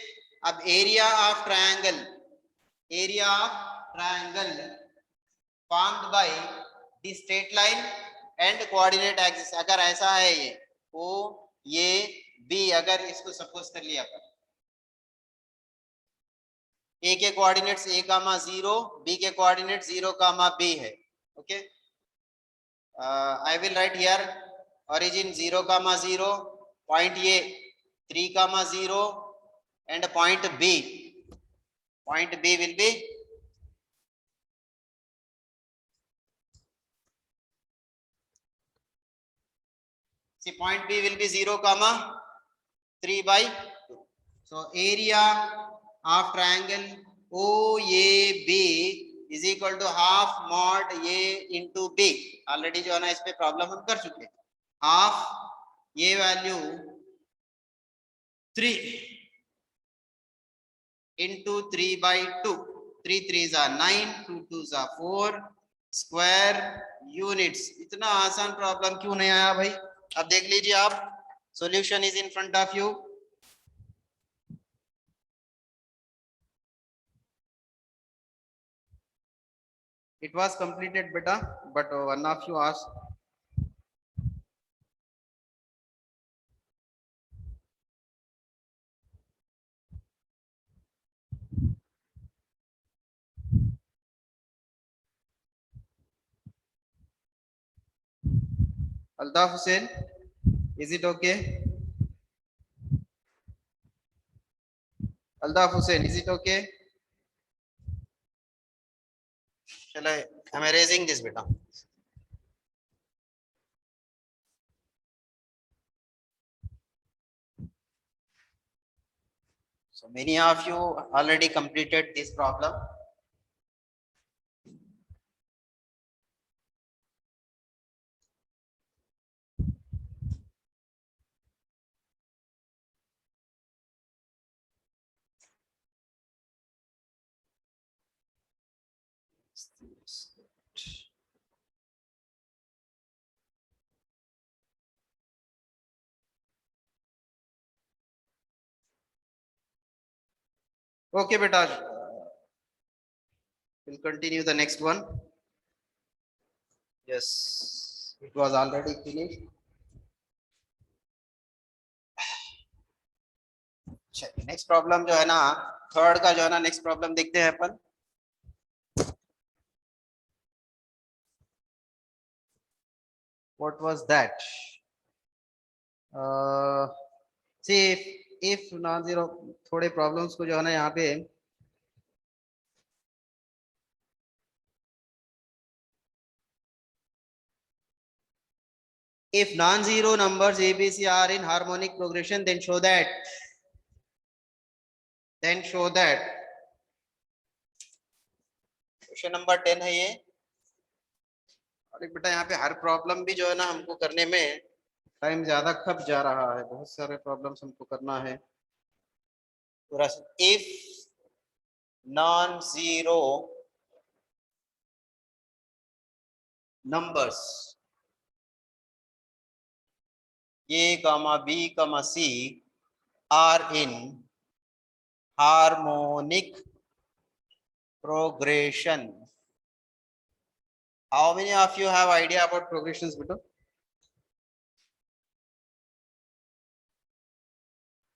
अब area of triangle formed by the straight line and coordinate axis, अगर ऐसा है ये O ये B, अगर इसको suppose कर लिया अपन A के कोऑर्डिनेट्स A कामा 0, B के कोऑर्डिनेट 0 कामा B है. Okay, I will write here origin 0 comma 0, point A 3 comma 0 and point B will be point B will be 0 comma 3/2. So area of triangle OAB is equal to half mod A into B. Already जो है ना इस पे problem हम कर चुके हैं. Half ये value 3 into 3/2. 3 3s are 9, 2 2s are 4 square units. इतना आसान प्रॉब्लम क्यों नहीं आया भाई? अब देख लीजिए आप, solution is in front of you. It was completed beta, but one of you asked. Altaf Hussain, is it okay? Altaf Hussain, is it okay? Shall I'm erasing this beta. So many of you already completed this problem. Okay, beta. We'll continue the next one. Yes, it was already finished. Next problem जो है ना, third का जो है ना, next problem देखते हैं अपन. What was that? See, if non-zero, थोड़े प्रॉब्लम्स को जो है ना यहाँ पे if non-zero numbers ABC are in harmonic progression, then show that question number 10 है ये. अरे बेटा यहाँ पे हर प्रॉब्लम भी जो है ना हमको करने में टाइम ज्यादा खप जा रहा है, बहुत सारे प्रॉब्लम्स हमको करना है पूरा. If non zero numbers A comma B comma C are in harmonic progression. How many of you have idea about progressions, beta?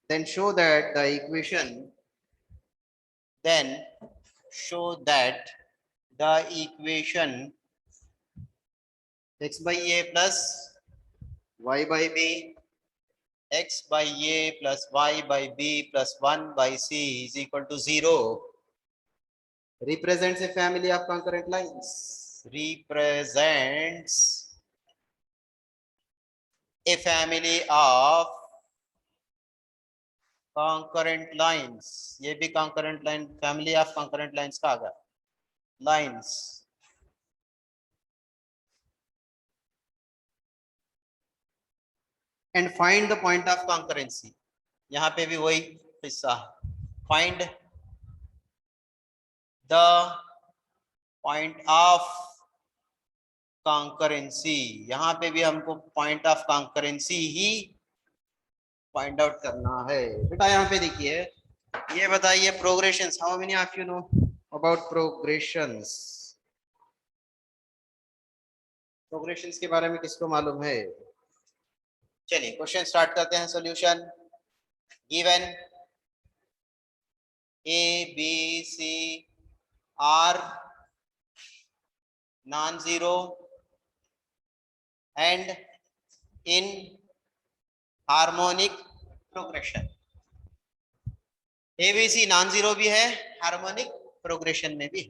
Then show that the equation. Then show that the equation x by a plus y by b, x by a plus y by b plus 1 by c is equal to 0 represents a family of concurrent lines. Represents a family of concurrent lines. ये भी concurrent line, family of concurrent lines का आ गया. Lines. And find the point of concurrency. यहाँ पे भी वही हिस्सा. Find the point of concurrency, यहाँ पे भी हमको point of concurrency he point out करना है बेटा। यहाँ पे देखिए, ये बताइए progressions, how many of you know about progressions? Progressions के बारे में किसको मालूम है? चलिए क्वेश्चन स्टार्ट करते हैं। Solution given a b c are non zero and in harmonic progression. Abc non zero भी है, हार्मोनिक प्रोग्रेशन में भी।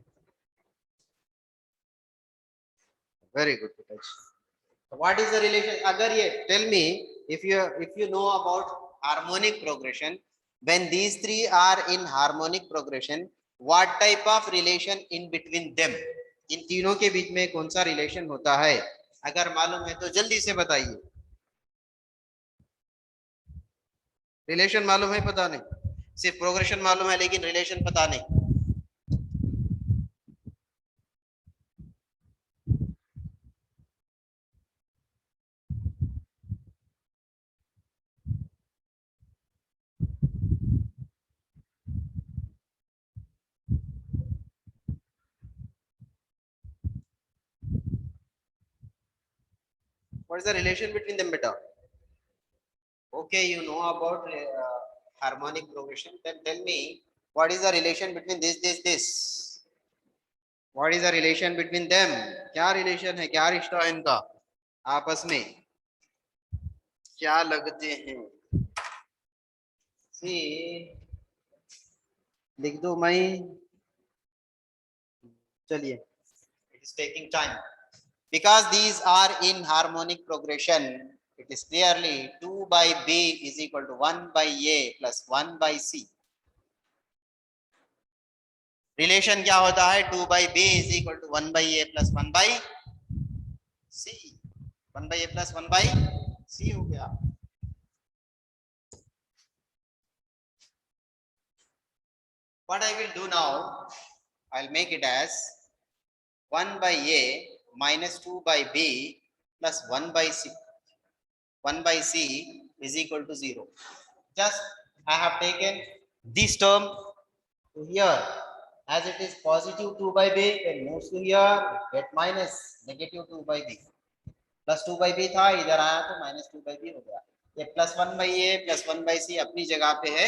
वेरी गुड बेटा। What is the relation? अगर ये tell me, if you know about harmonic progression, when these three are in harmonic progression, what type of relation in between them? इन तीनों के बीच में कौन सा रिलेशन होता है? अगर मालूम है तो जल्दी से बताइए। रिलेशन मालूम है? पता नहीं, सिर्फ प्रोग्रेशन मालूम है लेकिन रिलेशन पता नहीं। What is the relation between them, beta? Okay, you know about harmonic progression. Then tell me, what is the relation between this? What is the relation between them? क्या relation है, क्या रिश्ता है इनका आपस में, क्या लगते हैं? See, लिख दो मैं, चलिए, it is taking time because these are in harmonic progression. It is clearly 2 by b is equal to 1 by a plus 1 by c. Relation क्या होता है? 2 by b is equal to 1 by a plus 1 by c. 1 by a plus 1 by c हो गया। What I will do now, I'll make it as 1 by a minus 2 by b plus 1 by c. 1 by c is equal to 0. Just I have taken this term to here. As it is positive 2 by b, then moves to here, get minus negative 2 by b. Plus 2 by b था, इधर आया तो minus 2 by b हो गया। ये plus 1 by a plus 1 by c अपनी जगह पे है,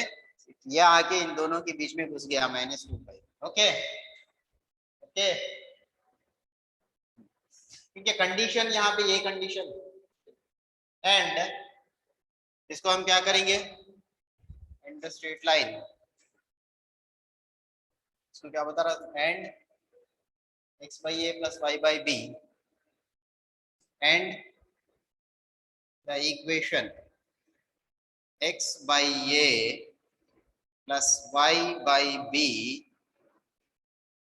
ये आके इन दोनों के बीच में घुस गया माइनस 2 by। ओके ओके, ठीक है। कंडीशन यहाँ पे ये कंडीशन, एंड इसको हम क्या करेंगे? एंड द स्ट्रेट लाइन, इसको क्या बता रहा? And x by a plus y by b and the equation x by a plus y by b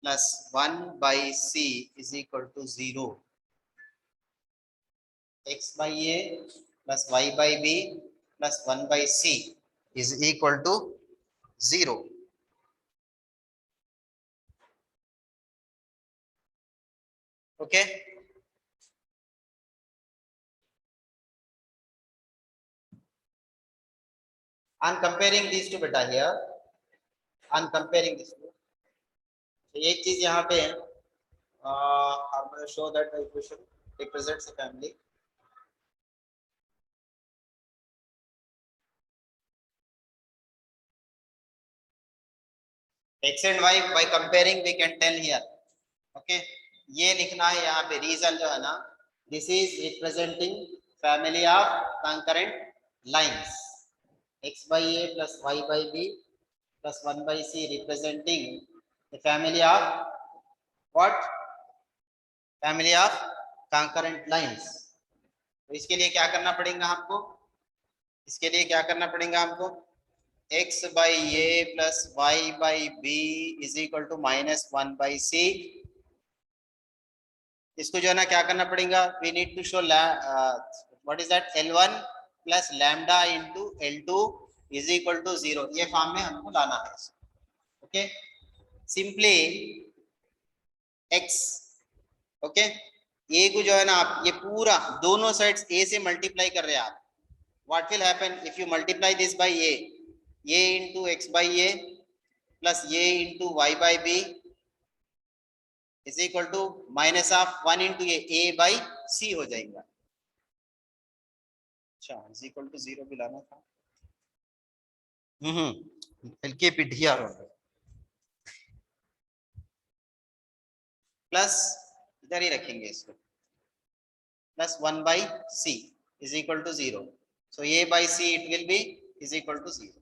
plus 1 by c is equal to 0. x by a plus y by b plus 1 by c is equal to 0. Okay. On comparing these two beta here, on comparing these two, एक चीज यहाँ पे है, I'm going to show that the equation represents a family. X and y by comparing we can tell here. Okay, ये लिखना है यहाँ पे, रीजन जो है ना, this is representing family of concurrent lines. X by a plus y by b plus 1 by c representing the family of what? Family of concurrent lines. तो इसके लिए क्या करना पड़ेगा हमको? इसके लिए क्या करना पड़ेगा हमको? x by a plus y by b is equal to minus 1 by c. इसको जो है ना क्या करना पड़ेगा? We need to show what is that? L1 plus lambda into L2 is equal to 0. ये फॉर्म में हमको लाना है। ओके, सिंपली x, ओके, ए को जो है ना आप ये पूरा दोनों साइड्स ए से मल्टीप्लाई कर रहे हैं आप, what will happen if you multiply this by A into X by A plus A into Y by B is equal to minus of 1 into A by C हो जाएगा। अच्छा is equal to 0 भी लाना था। हल्के पिढ़िया plus इधर ही रखेंगे इसको plus 1 by c is equal to 0, so a by c it will be is equal to 0.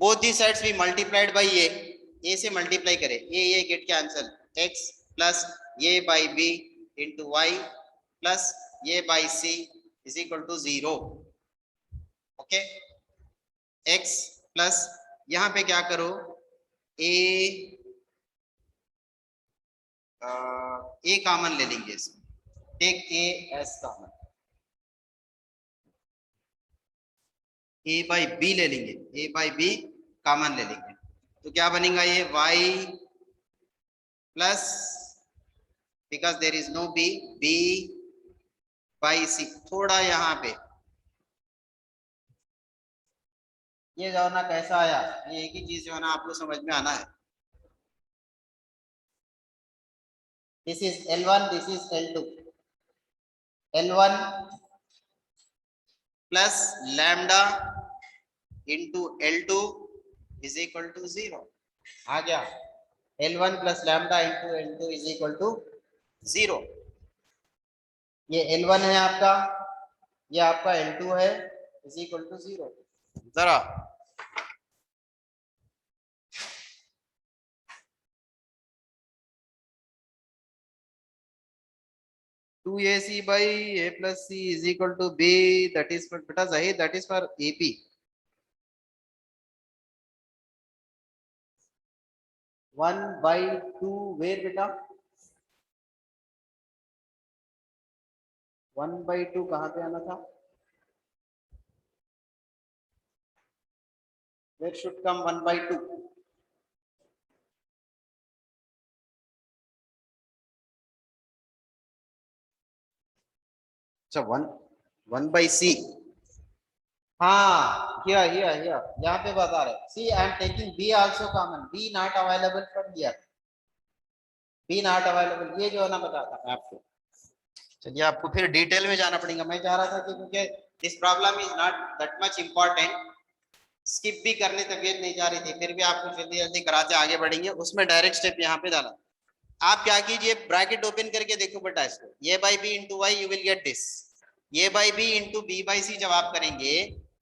both these sides we multiplied by a से multiply करें a get cancel x plus a by b into y plus a by c is equal to 0. okay x plus यहाँ पे क्या करो a common ले लेंगे इसमें, take a as common, a by b ले लेंगे, a by b कॉमन ले लेंगे तो क्या बनेगा ये y plus because there is no b b by c। थोड़ा यहाँ पे ये जो है ना कैसा आया, ये एक ही चीज जो है ना आपको समझ में आना है। This is L1 this is L2, L1 plus lambda into L2 is equal to 0 आ गया। L1 plus lambda into L2 is equal to 0। ये L1 है आपका, ये आपका L2 है इज इक्वल टू 0। जरा 2ac by a plus c is equal to b, that is for beta Zahid, that is for AP. One by two where beta? 1 by 2 कहाँ पे आना था? Where should come 1 by 2? अच्छा 1 by c। हाँ here यहाँ पे बता रहे see I am taking b also common, b not available from here, b not available, ये जो है ना बताता है आपको। चलिए आपको फिर डिटेल में जाना पड़ेगा, मैं चाह रहा था कि क्योंकि this problem is not that much important, skip भी करने तबीयत नहीं जा रही थी, फिर भी आपको जल्दी जल्दी कराते आगे बढ़ेंगे, उसमें डायरेक्ट स्टेप यहाँ पे डाला। आप क्या कीजिए ब्रैकेट ओपन करके देखो बेटा इसको, ये by B into Y you will get this, ये by B into B by C जब आप करेंगे,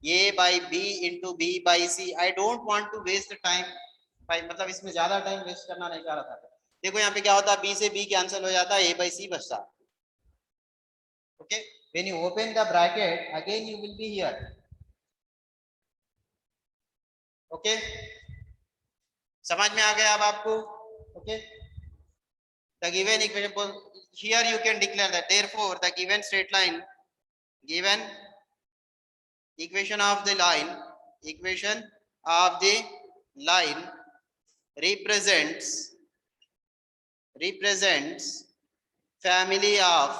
ये by B into B by C. I don't want to waste time, मतलब इसमें ज्यादा टाइम वेस्ट करना नहीं चाह रहा था। देखो यहाँ पे क्या होता है, बी से बी कैंसिल हो जाता है, ए बाई सी बचता। okay when you open the bracket again you will be here, okay समझ में आ गया अब आपको। okay the given equation here you can declare that therefore the given straight line, given equation of the line represents family of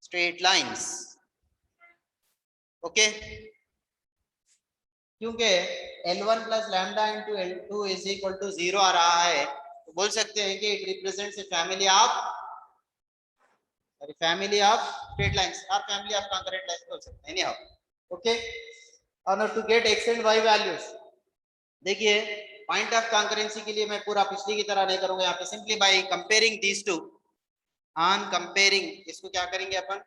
straight lines। Okay क्योंकि L1 plus lambda into L2 is equal to 0 आ रहा है तो बोल सकते हैं कि it represents a family of straight lines और फैमिली ऑफ कॉन्करेंट लाइंस बोल सकते हैं। एनीहाउ ओके और now to get x and y values, देखिए पॉइंट ऑफ कॉन्करेंसी के लिए मैं पूरा पिछली की तरह नहीं करूंगा, यहाँ पे simply by comparing these two, on comparing इसको क्या करेंगे अपन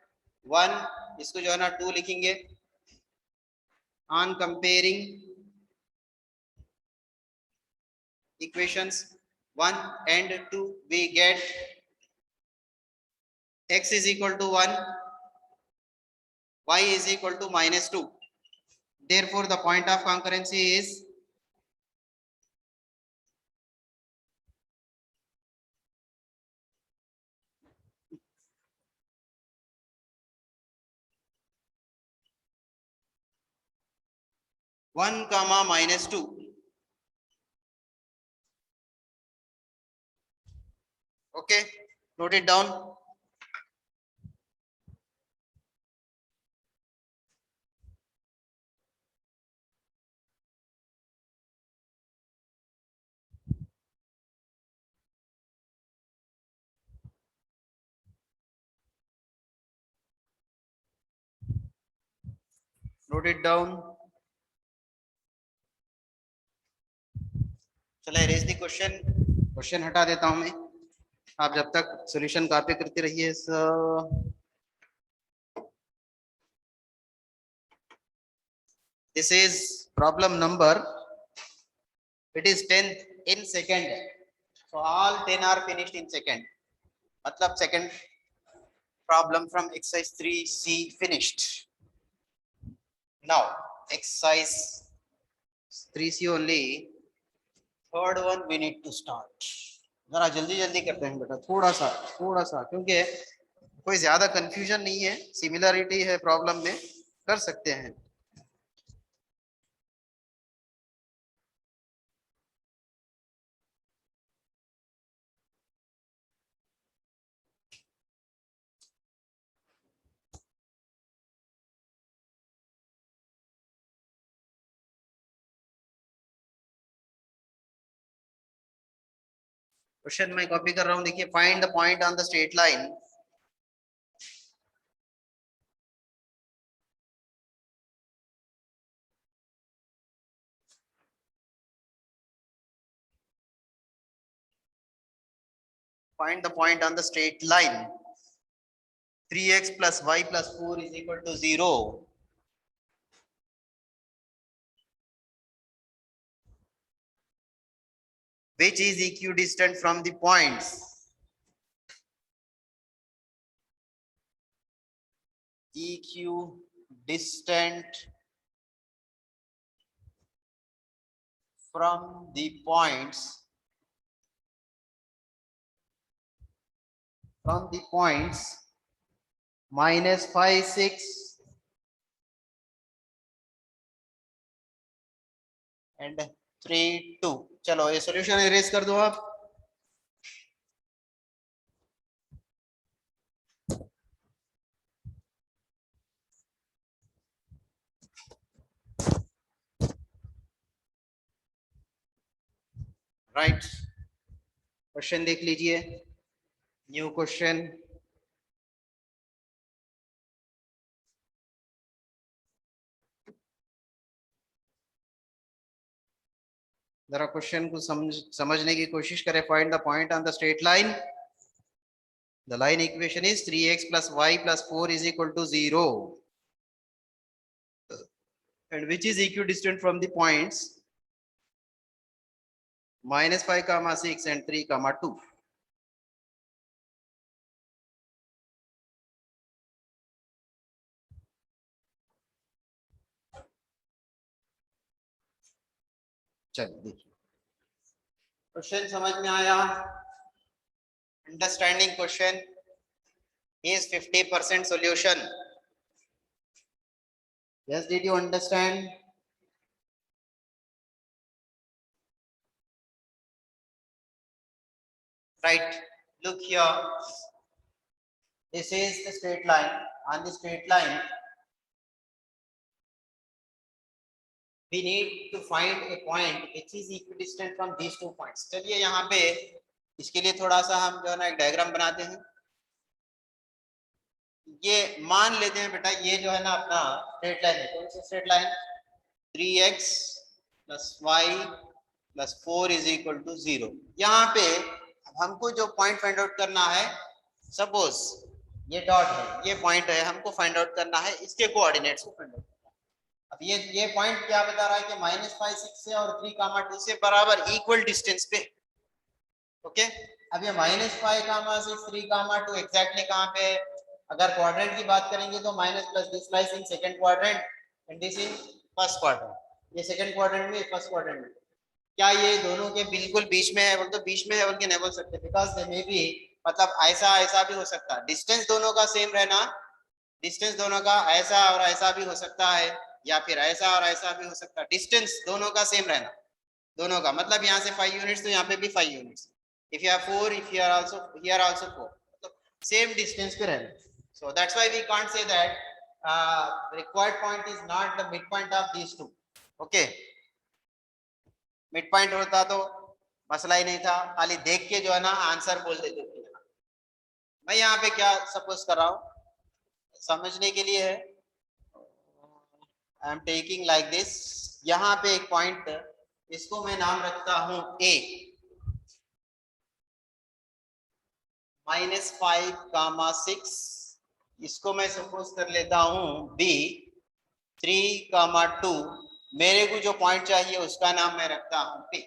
1 इसको जो है ना 2 लिखेंगे, on comparing equations 1 and 2 we get x is equal to 1, y is equal to -2, therefore the point of concurrency is -1, -2। Okay, note it down. Note it down. चलो erase the question हटा देता हूं मैं, आप जब तक सॉल्यूशन कॉपी करते रहिए। This is problem number, it is 10 in second, so all 10 are finished in second, मतलब second problem from exercise 3C finished. Now exercise 3C only, third one we need to start. जरा जल्दी जल्दी करते हैं बेटा, थोड़ा सा क्योंकि कोई ज्यादा कंफ्यूजन नहीं है, सिमिलरिटी है प्रॉब्लम में, कर सकते हैं। क्वेश्चन मैं कॉपी कर रहा हूं, देखिए find the point on the straight line find the point on the straight line 3x plus y plus 4 is equal to 0, which is equidistant from the points equidistant from the points minus 5 6 and 3 2। चलो ये solution erase कर दो आप। Right, question देख लीजिए, new question. जरा question को समझने की कोशिश करें। Find the point on the straight line, the line equation is 3x plus y plus 4 is equal to 0 and which is equidistant from the points minus 5 comma 6 and 3 comma 2। चलिए देखिए, question समझ में आया? Understanding question is 50% solution. Yes, did you understand? Right, look here, this is the straight line. On the straight line we need to find a point which is equidistant from these two points। चलिए यहाँ पे इसके लिए थोड़ा सा हम जो है ना एक डायग्राम बनाते हैं। ये मान लेते हैं बेटा, ये जो है ना अपना स्ट्रेट लाइन है। कौन सी straight line? 3x plus y plus 4 is equal to 0। यहाँ पे हमको जो पॉइंट फाइंड आउट करना है, सपोज ये डॉट है, ये पॉइंट है, हमको फाइंड आउट करना है इसके कोऑर्डिनेट्स को फाइंड आउट। अब ये पॉइंट क्या बता रहा है कि -5 6 से और 3 कामा 2 से बराबर इक्वल डिस्टेंस पे। ओके, अब ये -5 कामा 6 3 कामा 2 एग्जैक्टली कहां पे है? अगर क्वाड्रेंट की बात करेंगे तो minus plus this lies in second quadrant and this in first quadrant. ये सेकंड क्वाड्रेंट में, फर्स्ट क्वाड्रेंट में। क्या ये दोनों के बिल्कुल बीच में है? बोल तो बीच में है, बोल के नहीं बोल सकते, बिकॉज दे मे बी, मतलब ऐसा ऐसा भी हो सकता है। डिस्टेंस दोनों का सेम रहना, डिस्टेंस दोनों का ऐसा और ऐसा भी हो सकता है, या फिर ऐसा और ऐसा भी हो सकता है। डिस्टेंस दोनों का सेम रहना, दोनों का मतलब यहाँ से 5 यूनिट्स तो यहाँ पे भी 5 units. if you have 4, if you are also here also 4, so same distance पे रहना. So that's why we can't say that required point is not the midpoint of these two. Okay, midpoint होता तो मसला ही नहीं था, खाली देख के जो है ना आंसर बोल देते थे. मैं यहाँ पे क्या सपोज कर रहा हूँ समझने के लिए है, I am taking like this. यहाँ पे एक पॉइंट, इसको मैं नाम रखता हूँ A, -5, 6. इसको मैं सपोज कर लेता हूँ B, 3, 2. मेरे को जो पॉइंट चाहिए उसका नाम मैं रखता हूँ P.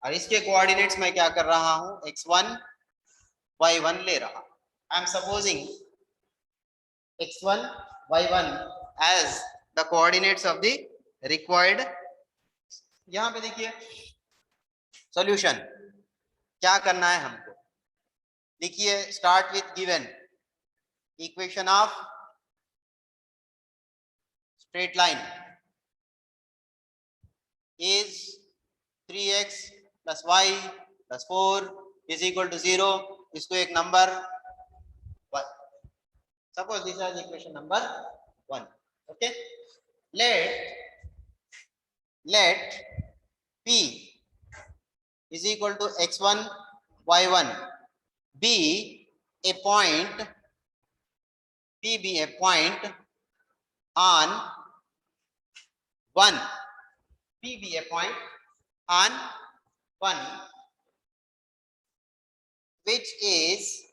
और इसके कोऑर्डिनेट्स मैं क्या कर रहा हूँ, x1 y1 ले रहा. I am supposing x1 y1 as the coordinates of the required. यहाँ पे देखिए सॉल्यूशन क्या करना है हमको. देखिए start with given equation of straight line is 3x plus y plus 4 is equal to 0. इसको एक number 1. Suppose this is equation number 1. Okay. Let P is equal to x1 y1 be a point, P be a point on 1. P be a point on 1 which is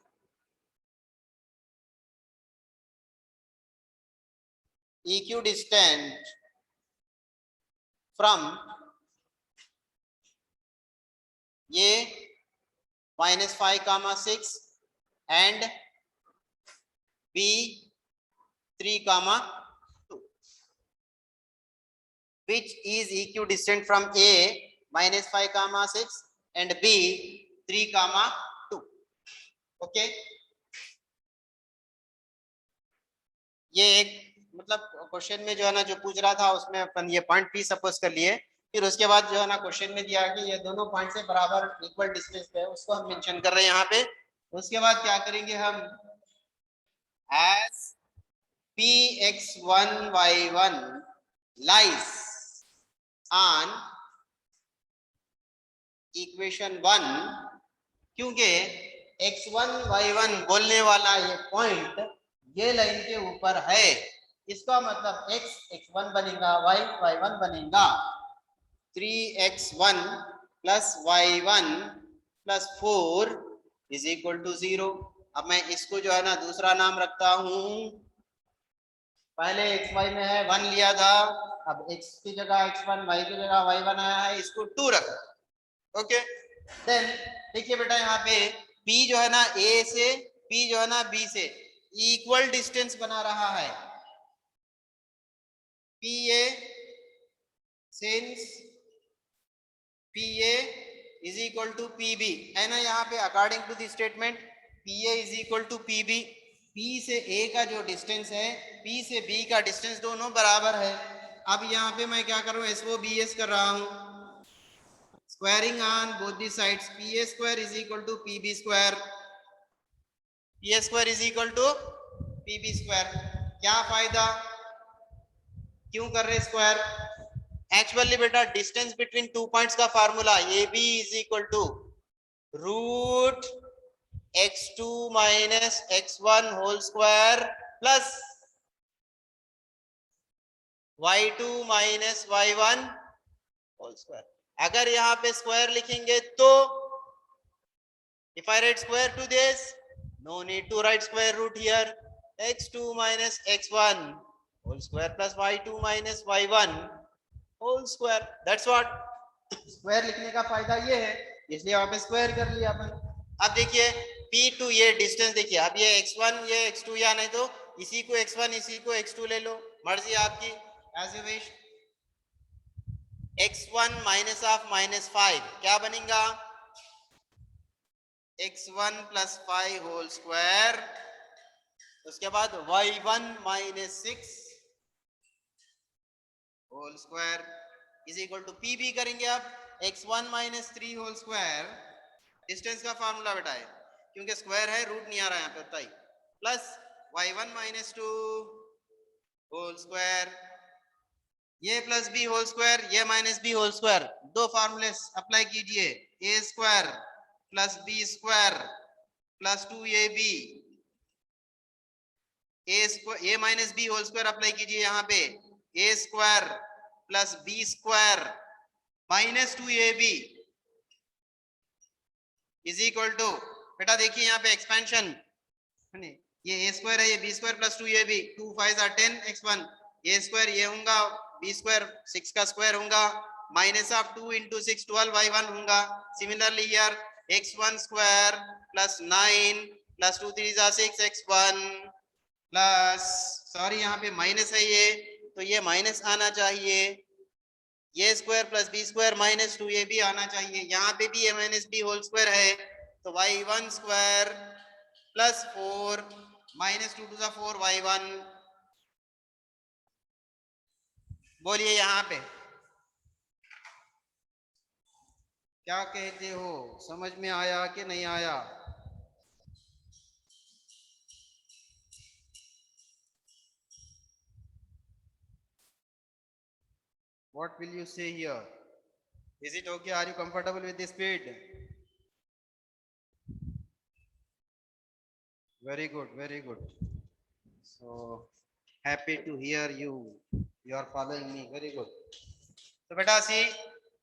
equidistant from A -5, 6 and B 3, 2, which is equidistant from A -5, 6 and B 3, 2. Okay, ये एक मतलब question में जो है ना जो पूछ रहा था उसमें अपन ये पॉइंट P सपोज कर लिए. फिर उसके बाद जो है ना क्वेश्चन में दिया कि ये दोनों पॉइंट से बराबर इक्वल डिस्टेंस पे है, उसको हम मेंशन कर रहे हैं यहाँ पे. उसके बाद क्या करेंगे हम, as Px1 y1 lies on equation 1, क्योंकि x1 y1 बोलने वाला ये पॉइंट ये लाइन के ऊपर है, इसका मतलब x x1 बनेगा, y y1 बनेगा. 3x1 plus y1 plus 4 is equal to 0. अब मैं इसको जो है ना दूसरा नाम रखता हूं, पहले xy में है 1 लिया था, अब x की जगह x1, y की जगह y1 आया है, इसको 2 रखा. ओके, देन देखिए बेटा यहाँ पे p जो है ना a से, p जो है ना b से इक्वल डिस्टेंस बना रहा है. pa since pa is equal to pb है ना, यहाँ पे according to the statement pa is equal to pb. p से a का जो डिस्टेंस है, p से b का डिस्टेंस दोनों बराबर है. अब यहाँ पे मैं क्या कर रहा हूँ, SOBS कर रहा हूँ, squaring on both the sides. pa square is equal to pb square, pa square is equal to pb square. क्या फायदा, क्यों कर रहे स्क्वायर? एक्चुअली बेटा डिस्टेंस बिटवीन टू पॉइंट्स का formula a b is equal to root x2 minus x1 whole square plus y2 minus y1 whole square. अगर यहाँ पे स्क्वायर लिखेंगे तो if I write square to this, no need to write square root here. x2 minus x1 whole square plus y2 minus y1 whole square. That's what. Square लिखने का फायदा ये है, इसलिए वहां पे स्क्वायर कर लिया अपन. अब देखिए P2 ये डिस्टेंस देखिए, अब ये x1 ये x2 या नहीं तो इसी को x1 इसी को x2 ले लो, मर्जी आपकी, as you wish. x1 minus of -5 क्या बनेगा, x1 प्लस 5 होल स्क्वायर. उसके बाद y1 minus 6 whole square is equal to pb करेंगे. अब x1 minus 3 whole square distance का फार्मूला बेटा है, क्योंकि स्क्वायर है, रूट नहीं आ रहा है यहाँ पे, उतना ही, plus y1 minus 2 whole square, ये प्लस बी होल स्क्वायर, ये माइनस बी होल स्क्वायर, दो फार्मूले अप्लाई कीजिए, A square plus B square plus 2ab, A square, A minus B whole square apply कीजिए यहाँ पे, A square plus B square minus 2ab is equal to, बेटा देखिए यहाँ पे एक्सपेंशन, ये ए स्क्वायर है, ये b square plus 2ab, 2 5 are 10 x1, a square ये होगा, बी स्क्वायर 6 का स्क्वायर होगा, माइनस ऑफ 2 into 6 12 y1 होगा, similarly here x1 square plus 9 plus 2 3 जा 6 x1 प्लस, सॉरी यहाँ पे माइनस है ये, तो ये माइनस आना चाहिए, ये square plus B square minus 2ab आना चाहिए, यहाँ पे भी a minus B whole square है, तो y1 square plus 4 minus 2 to the 4 y1, बोलिए यहाँ पे क्या कहते हो, समझ में आया कि नहीं आया? What will you say here? Is it okay? Are you comfortable with the speed? Very good, very good. So happy to hear you. You are following me. Very good. So beta see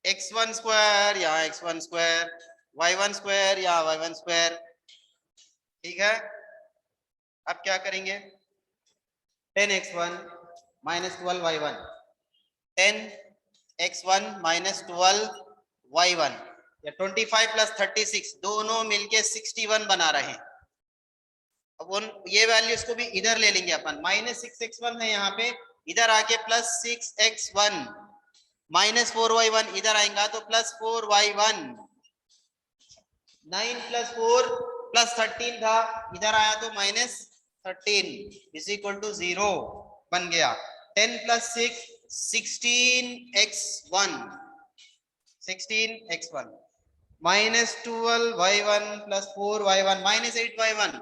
x1 square या x1 square, y1 square या y1 square, ठीक है? अब क्या करेंगे? 10x1 minus 12y1, 10x1 minus 12y1 या 25 plus 36 दोनों मिलके 61 बना रहे हैं। अब उन ये वैल्यूज को भी इधर ले लेंगे अपन, माइनस 6x1 है यहाँ पे, इधर आके प्लस 6x1 माइनस 4y1 इधर आएगा तो प्लस 4y1, 9 प्लस 4 प्लस 13 था, इधर आया तो माइनस 13 इज इक्वल टू 0 बन गया। 10 plus 6 16x1, 16x1 minus 12y1 plus 4y1 minus 8y1,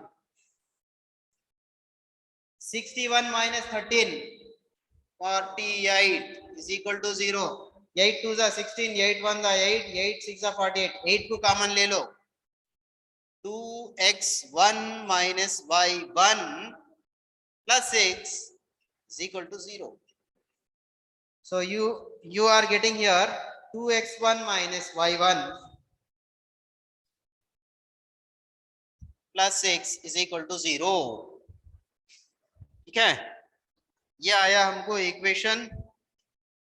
61 minus 13 48 is equal to 0, 8 2 is 16, 8 1 is 8, 8 6 is 48, 8 को कॉमन ले लो, 2x1 minus y1 plus 6 is equal to 0. So you are getting here 2x1 minus y1 plus 6 is equal to 0. ठीक है, ये आया हमको equation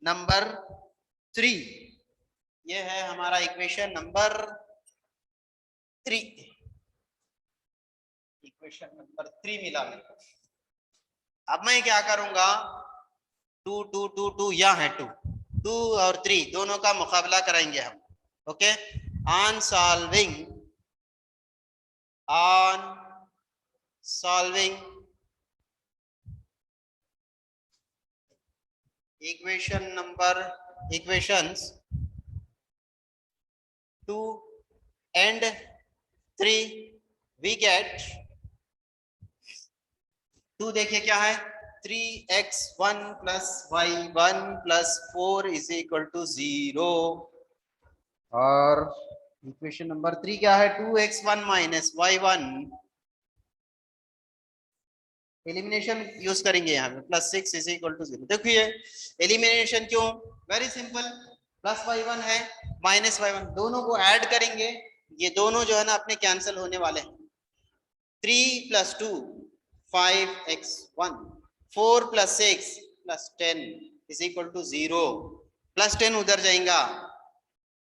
number 3, ये है हमारा इक्वेशन नंबर 3, इक्वेशन नंबर 3 मिला मेरे को। अब मैं क्या करूंगा, 2 2 2 2 यहाँ है 2 2 और 3 दोनों का मुकाबला कराएंगे हम, okay. On solving equations 2 and 3 we get 2, देखिए क्या है, 3x1 plus y1 plus 4 is equal to 0, और इक्वेशन नंबर 3 क्या है, 2x1 minus y1, elimination use करेंगे यहाँ पे, प्लस 6 इज इक्वल टू 0। देखिए एलिमिनेशन क्यों, वेरी सिंपल, प्लस y1 है माइनस y1 दोनों को ऐड करेंगे, ये दोनों जो है ना अपने कैंसिल होने वाले हैं, 3 plus 2 5x1, 4 plus 6 plus 10 is equal to 0, plus 10 उधर जाएगा,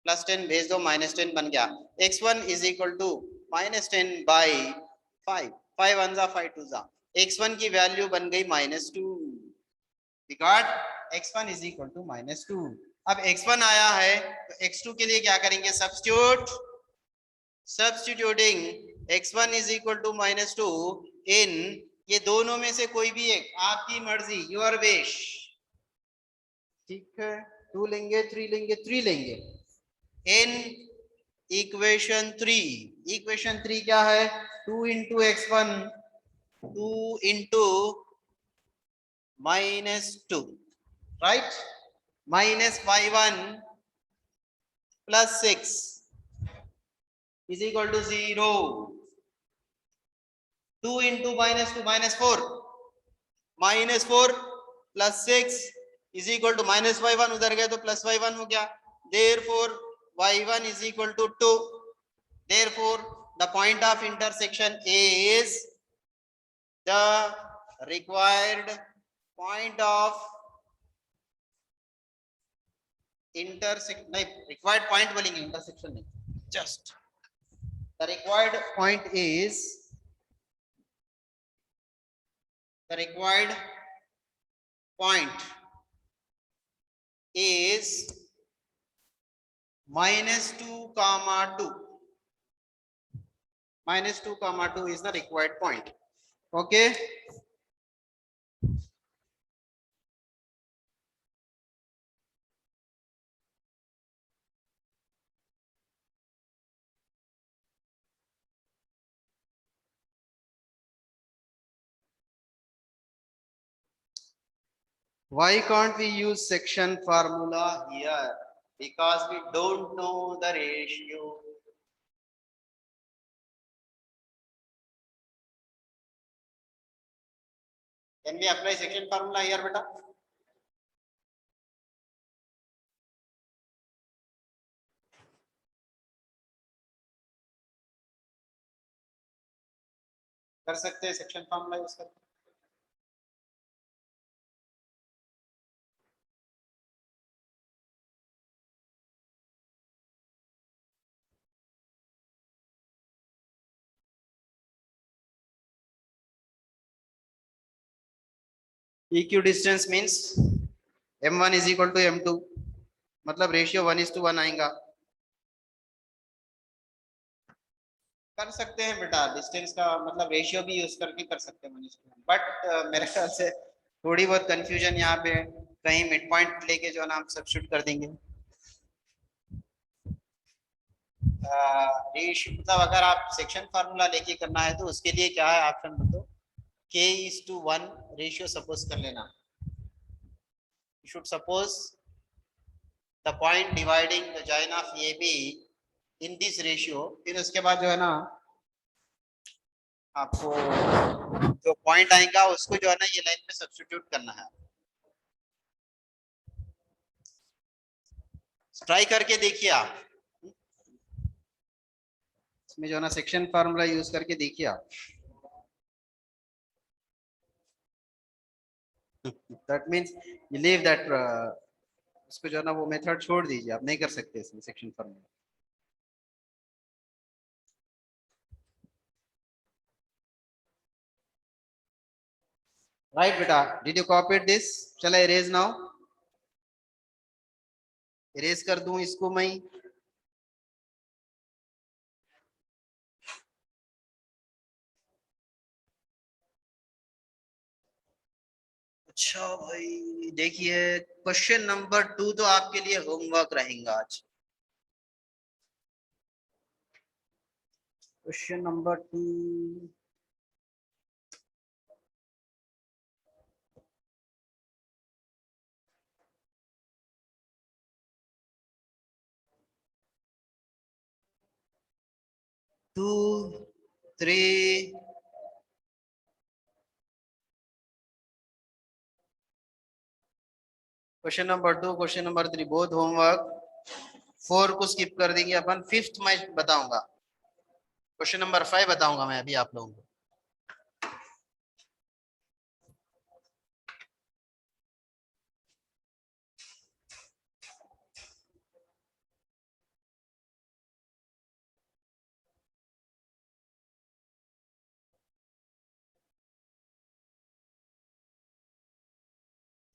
प्लस 10 भेज दो, माइनस 10 बन गया, x1 is equal to minus 10 by 5, 5 1 जा 5 2 जा, x1 की वैल्यू बन गई -2, because x1 is equal to -2। अब x1 आया है तो x2 के लिए क्या करेंगे, substituting x1 is equal to -2 इन, ये दोनों में से कोई भी एक, आपकी मर्जी, योर विश, ठीक है, 2 लेंगे 3 लेंगे 3 लेंगे, इन इक्वेशन थ्री क्या है? 2 into x1 2 into -2 right, -y1 +6 is equal to 0. 2 into -2 -4, -4 plus 6 is equal to -y1, उधर गए तो +y1 हो गया, therefore y1 is equal to 2. Therefore the point of intersection is the required point of intersection, नहीं required point बोलेंगे, intersection नहीं, just the required point is the required point is -2, 2. -2, 2 is the required point. Okay. Why can't we use section formula here? Because we don't know the ratio. Can we apply section formula here, beta? कर सकते हैं section formula use करके। EQ distance means M1 is equal to M2, मतलब ratio 1:1 आएगा। कर सकते हैं बेटा, डिस्टेंस का मतलब रेशियो भी यूज करके कर सकते हैं 1:1, बट मेरे ख्याल से थोड़ी बहुत कंफ्यूजन यहाँ पे, कहीं मिड पॉइंट लेके जो है ना हम सब्स्टिट्यूट कर देंगे। रेशियो मतलब अगर आप सेक्शन फार्मूला लेके करना है तो उसके लिए क्या है ऑप्शन बताओ, k:1 रेशियो सपोज कर लेना, you should suppose the point dividing the join of AB in this ratio, फिर उसके बाद जो है ना आपको जो पॉइंट आएगा उसको जो है ना ये लाइन में सब्स्टिट्यूट करना है। ट्राई करके देखिए आप, इसमें जो है ना सेक्शन फार्मूला यूज करके देखिए आप। That means you leave that, उसको जो है ना वो मेथड छोड़ दीजिए, आप नहीं कर सकते इसमें सेक्शन फार्मूला। राइट बेटा, डिड यू कॉपी दिस? चला इरेज नाउ, इरेज कर दूं इसको मैं। अच्छा भाई देखिए, क्वेश्चन नंबर 2 तो आपके लिए होमवर्क रहेगा आज। Question number 2 2 3 question number 2 question number 3 both homework. 4 को स्किप कर देंगे अपन, 5th मैं बताऊंगा, क्वेश्चन नंबर 5 बताऊंगा मैं अभी आप लोगों को।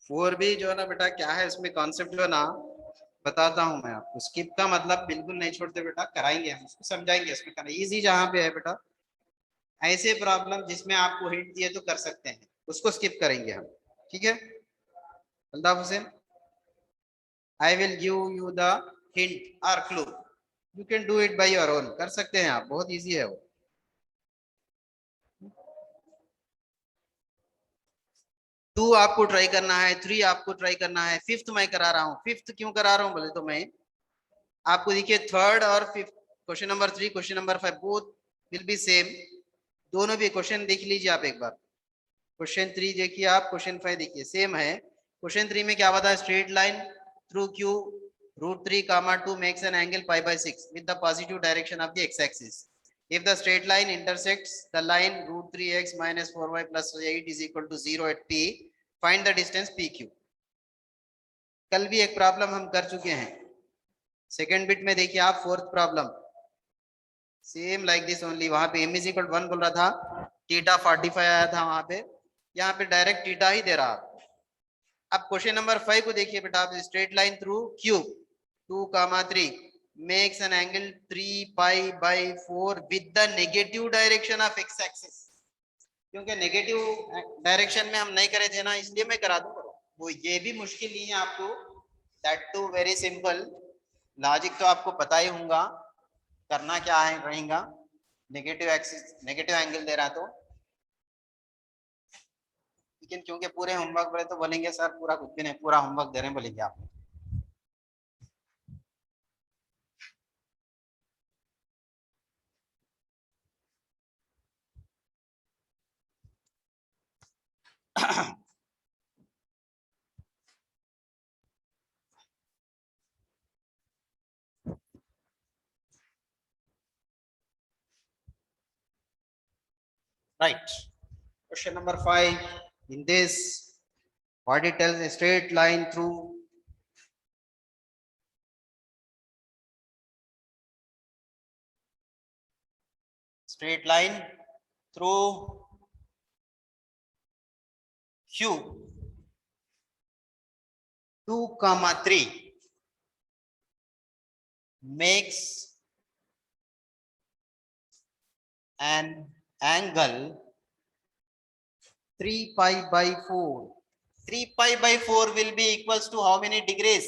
फोर भी जो है ना बेटा क्या है, इसमें कॉन्सेप्ट जो है ना बताता हूं मैं आपको। स्किप का मतलब बिल्कुल नहीं छोड़ते बेटा, कराएंगे हम उसको, समझाएंगे इसमें करना इजी जहां पे है बेटा। ऐसे प्रॉब्लम जिसमें आपको हिंट दिए तो कर सकते हैं, उसको स्किप करेंगे हम, ठीक है। Altaf Hussain, I will give you the hint और clue, you can do it by your own, कर सकते हैं आप, बहुत इजी है वो। 2 आपको ट्राई करना है, 3 आपको ट्राई करना है, 5th मैं करा रहा हूँ। 5th क्यों करा रहा हूँ बोले तो मैं आपको देखिए 3rd और 5th, question number 3 question number 5 both will be same. दोनों भी क्वेश्चन देख लीजिए आप एक बार। क्वेश्चन 3 देखिए आप, क्वेश्चन 5 देखिए, सेम है। क्वेश्चन 3 में क्या बता, straight line through Q √3, 2 makes an angle π/6 with the positive direction of the x-axis. If the straight line intersects the line √3x minus 4y plus 8 is equal to 0 at P, find the distance PQ. कल भी एक problem हम कर चुके हैं। Second bit में देखिए आप, 4th problem same like this only. वहां पे m इज इक्वल 1 बोल रहा था, थीटा 45 आया था वहां पे, यहाँ पे डायरेक्ट थीटा ही दे रहा। अब क्वेश्चन नंबर 5 को देखिए बेटा आप, straight line through cube 2, 3 makes an angle 3π/4 with the negative direction of X axis. क्योंकि नेगेटिव डायरेक्शन में हम नहीं करे थे ना, इसलिए मैं करा दूं। वो ये भी मुश्किल नहीं है आपको, that to very simple. Logic तो आपको पता ही होगा, करना क्या है रहेगा। नेगेटिव एक्सिस, नेगेटिव एंगल दे रहा तो, लेकिन क्योंकि पूरे होमवर्क बोले तो बोलेंगे सर पूरा कुछ भी नहीं, पूरा होमवर्क दे रहे हैं बोलेंगे आप। Right. Question number 5. In this, what it tells, a straight line through Q 2, 3 makes an angle 3π/4. 3π/4 will be equals to how many degrees?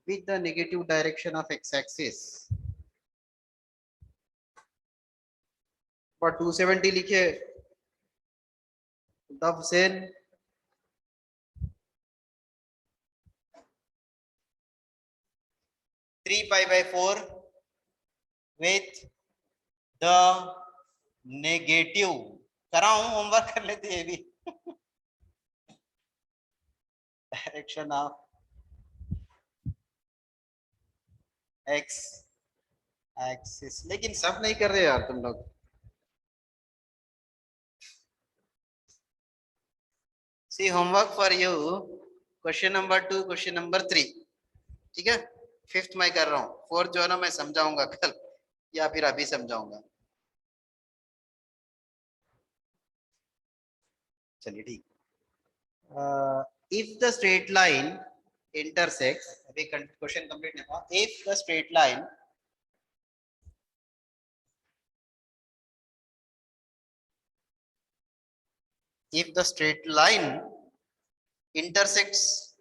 With the negative direction of x-axis. But 270 लिखे, तब से 3π/4 with the negative, कराऊं homework कर लेते हैं भी। Direction of X axis, लेकिन सब नहीं कर रहे यार तुम लोग। See homework for you, question number 2, question number 3, ठीक है। 5th मैं कर रहा हूँ, 4th जो है ना मैं समझाऊंगा कल या फिर अभी समझाऊंगा। चलिए ठीक। If the straight line intersects, अभी क्वेश्चन कंप्लीट नहीं हुआ। If the straight line if the straight line intersects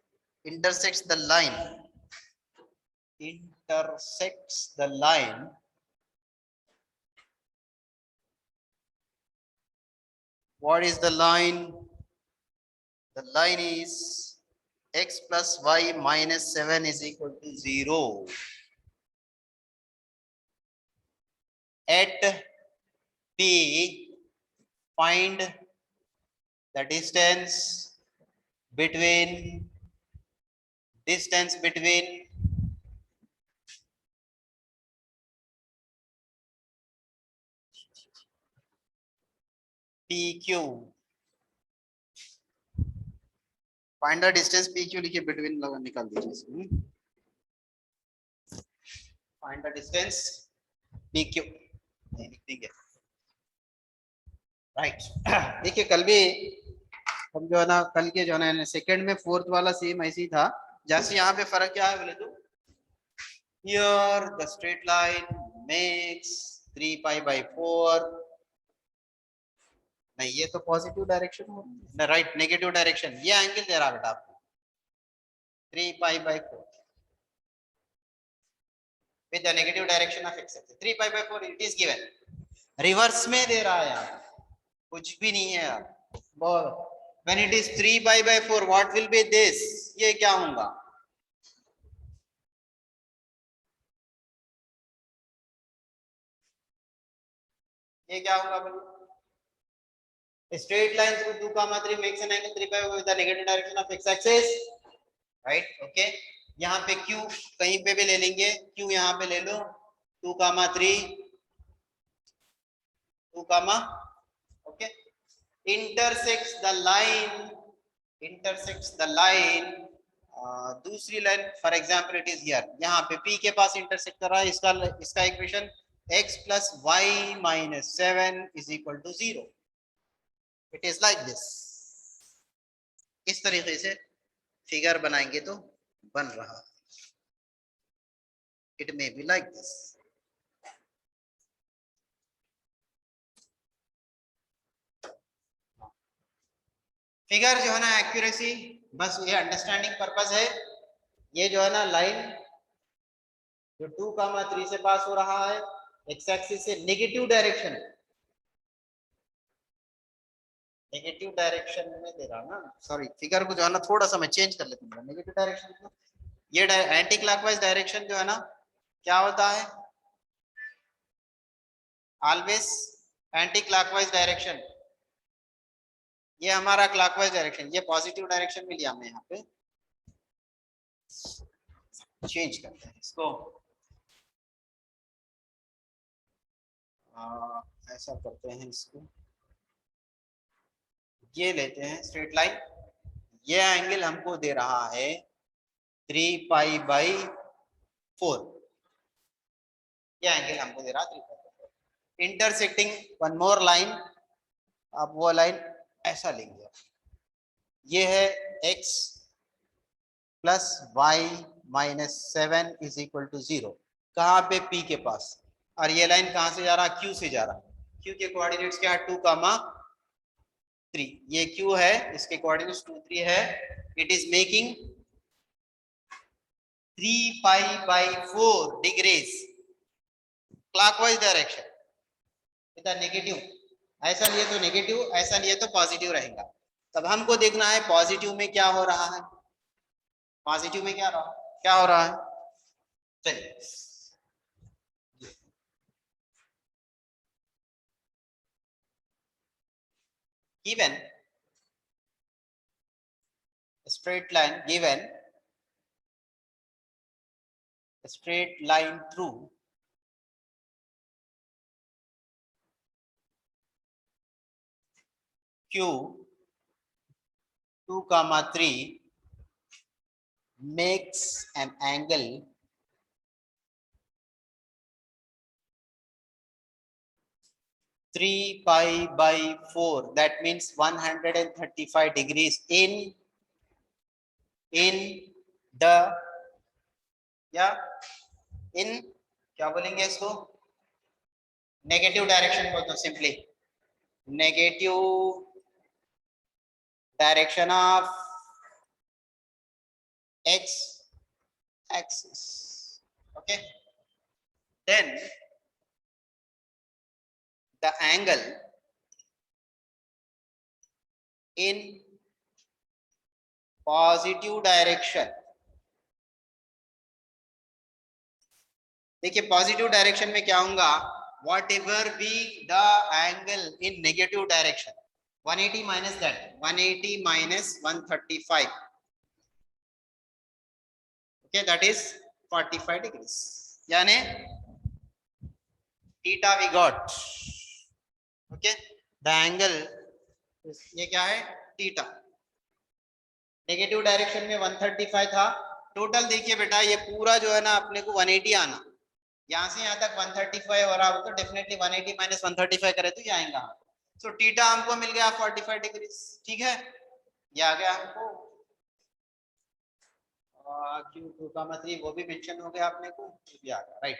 the line, what is the line? The line is x plus y minus 7 is equal to 0 at P. Find the distance between PQ. Find the distance PQ लिखिए, between निकाल दीजिए। Find the distance PQ लिखेंगे, right. देखिए कल भी हम जो है ना, कल के जो है ना सेकंड में 4th वाला सेम ऐसे ही था। जैसे यहाँ पे फर्क क्या है बोले तो, here the straight line makes 3π/4, नहीं ये तो पॉजिटिव डायरेक्शन हो, राइट नेगेटिव डायरेक्शन, ये एंगल दे रहा बेटा आपको 3 pi by 4 with the negative direction of x axis. 3 pi by 4 it is given. Reverse में दे रहा है यार, कुछ भी नहीं है यार. बहुत when it is 3 pi by 4 what will be this? ये क्या होगा? ये क्या होगा बोलो? Straight line through 2 comma 3 makes an angle 3 pi by with the negative direction of x axis, right? Okay, यहाँ पे q कहीं पे भी ले लेंगे, q यहाँ पे ले लो 2 comma 3 2 comma, okay, intersects the line दूसरी line for example it is here, यहाँ पे P के पास इंटरसेक्ट कर रहा है, इसका equation x plus y minus 7 is equal to 0. It is like this. इस तरीके से फिगर बनाएंगे तो बन रहा, it may be like this. Figure जो है ना एक्यूरेसी, बस ये अंडरस्टैंडिंग पर्पस है. ये जो है ना लाइन जो 2 कामा 3 से पास हो रहा है एक्स एक्सिस से नेगेटिव डायरेक्शन में दे रहा ना, सॉरी फिगर को जो है ना थोड़ा सा मैं चेंज कर लेता हूँ. नेगेटिव डायरेक्शन को ये एंटी क्लॉकवाइज डायरेक्शन जो है ना क्या होता है, ऑलवेज एंटी क्लॉकवाइज डायरेक्शन. ये हमारा क्लॉकवाइज डायरेक्शन, ये पॉजिटिव डायरेक्शन में लिया मैं यहाँ पे, चेंज करते हैं इसको. ऐसा करते हैं इसको, ये लेते हैं स्ट्रेट लाइन. ये एंगल हमको दे रहा है 3 पाई बाई 4. ये एंगल हमको दे रहा है 3 pi by 4. Intersecting one more line, आप वो लाइन ऐसा लेंगे, ये है x plus y minus 7 is equal to 0. कहाँ पे P के पास, और ये लाइन कहाँ से जा रहा है, Q से जा रहा है. Q के कोऑर्डिनेट्स क्या है 2 कामा 3. ये Q है, इसके कोऑर्डिनेट्स 2 3 है. It is making 3 pi by 4 degrees clockwise direction with negative. ऐसा लिए तो नेगेटिव, ऐसा लिए तो पॉजिटिव रहेगा. तब हमको देखना है पॉजिटिव में क्या हो रहा है, पॉजिटिव में क्या हो रहा है. चलिए given straight line, given straight line through Q 2 comma 3 makes an angle 3 pi by 4, that means 135 degrees in the, या इन क्या बोलेंगे इसको, नेगेटिव डायरेक्शन बोल दो simply, negative direction of x axis. Okay, then the angle in positive direction. देखिए positive direction में क्या होगा, what ever be the angle in negative direction 180 minus that 180 minus 135, okay, that is 45 degrees. यानी theta we got, okay, the angle ये क्या है theta. Negative direction में 135 था टोटल. देखिए बेटा ये पूरा जो है ना अपने को 180 आना, यहाँ से यहाँ तक 135 हो रहा हो तो डेफिनेटली 180 माइनस 135 करे तो ये आएगा. सो थीटा हमको मिल गया 45 डिग्री. ठीक है, ये आ गया हमको. Q2 कामा 3 वो भी मेंशन हो गया अपने को, भी आ गया. Right,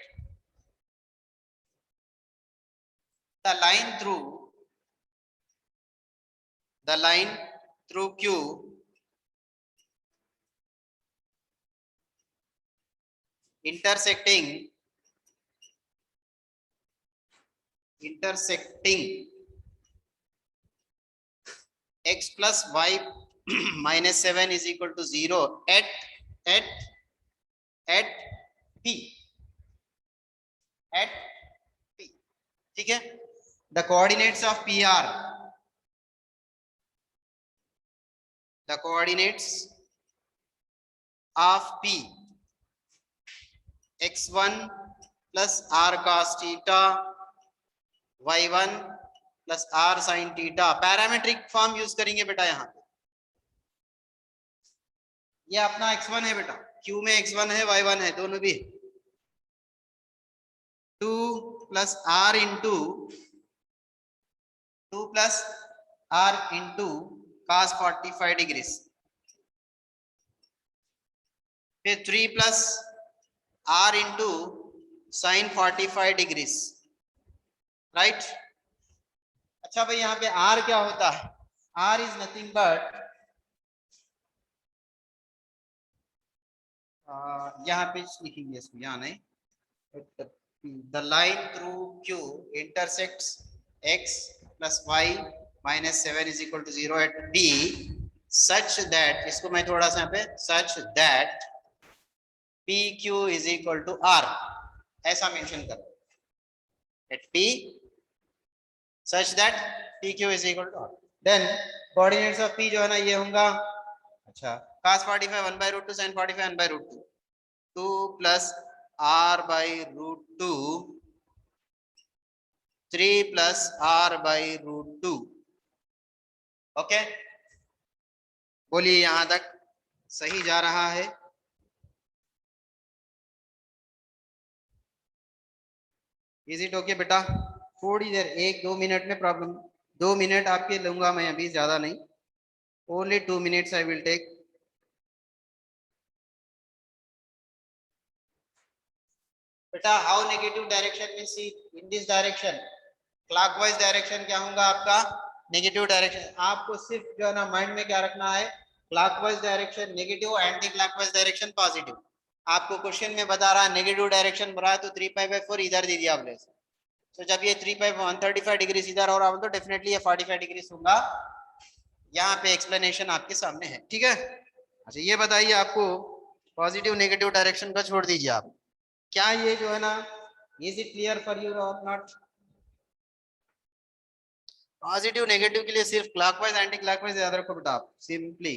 the line through Q intersecting x plus y minus 7 is equal to 0 at at p at p. ठीक है, the coordinates of p are the coordinates of p x1 plus r cos theta y1 plus r sin theta. Parametric form use करेंगे बेटा यहाँ पे। ये अपना x1 है बेटा, q में x1 है y1 है, दोनों भी 2 plus r into 2 plus r into cos 45 degrees, फिर 3 plus r into sin 45 degrees, right. अच्छा भाई यहाँ पे r क्या होता है? r is nothing but यहाँ पे लिखेंगे इसको, यहाँ नहीं, the line through q intersects x plus y minus 7 is equal to 0 at p such that, इसको मैं थोड़ा सा यहाँ पे such that pq is equal to r ऐसा मेंशन करो, at p such that pq is equal to r. then coordinates of p जो है ना ये होगा, अच्छा cos 45 1 by root 2 sin 45 1 by root 2 2 plus r by root 2 3 plus r by root 2. Okay, बोलिए यहां तक सही जा रहा है? इज इट ओके बेटा? थोड़ी देर 1-2 मिनट में प्रॉब्लम, 2 मिनट आपके लूंगा मैं अभी, ज्यादा नहीं, only 2 minutes I will take. बेटा हाउ नेगेटिव डायरेक्शन में see in this direction, clockwise direction क्या होगा आपका? Negative direction. आपको सिर्फ जो है ना माइंड में क्या रखना है, clockwise direction negative, anti clockwise direction positive. आपको क्वेश्चन में बता रहा है नेगेटिव डायरेक्शन बढ़ा है तो 3π/4 इधर दे दिया आपने, तो जब ये 3π135 डिग्री इधर और तो डेफिनेटली ये 45 डिग्री होगा। यहाँ पे एक्सप्लेनेशन आपके सामने है, ठीक है। अच्छा ये बताइए, आपको पॉजिटिव नेगेटिव डायरेक्शन का छोड़ दीजिए आप, क्या ये जो है ना, is it clear for you और नॉट? पॉजिटिव नेगेटिव के लिए सिर्फ क्लॉकवाइज एंटी क्लॉकवाइज याद रखो बेटा आप, सिंपली।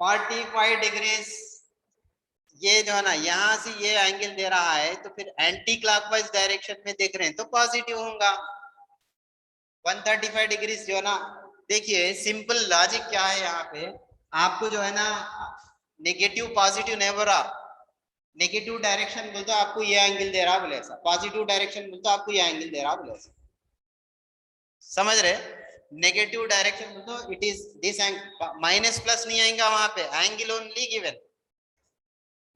फोर्टी 45 डिग्रीज ये जो है ना, यहाँ से ये एंगल दे रहा है, तो फिर एंटी क्लॉकवाइज डायरेक्शन में देख रहे हैं तो पॉजिटिव होगा। 135 डिग्री जो है ना, देखिए सिंपल लॉजिक क्या है यहाँ पे, आपको जो है ना नेगेटिव पॉजिटिव नेवर आ, नेगेटिव डायरेक्शन बोलते आपको ये एंगल दे रहा बोले ऐसा, पॉजिटिव डायरेक्शन बोलते आपको ये एंगल दे रहा बोले ऐसा, समझ रहे? नेगेटिव डायरेक्शन बोलते it is this angle, minus plus नहीं आएगा वहां पे, एंगल ओनली गिवन।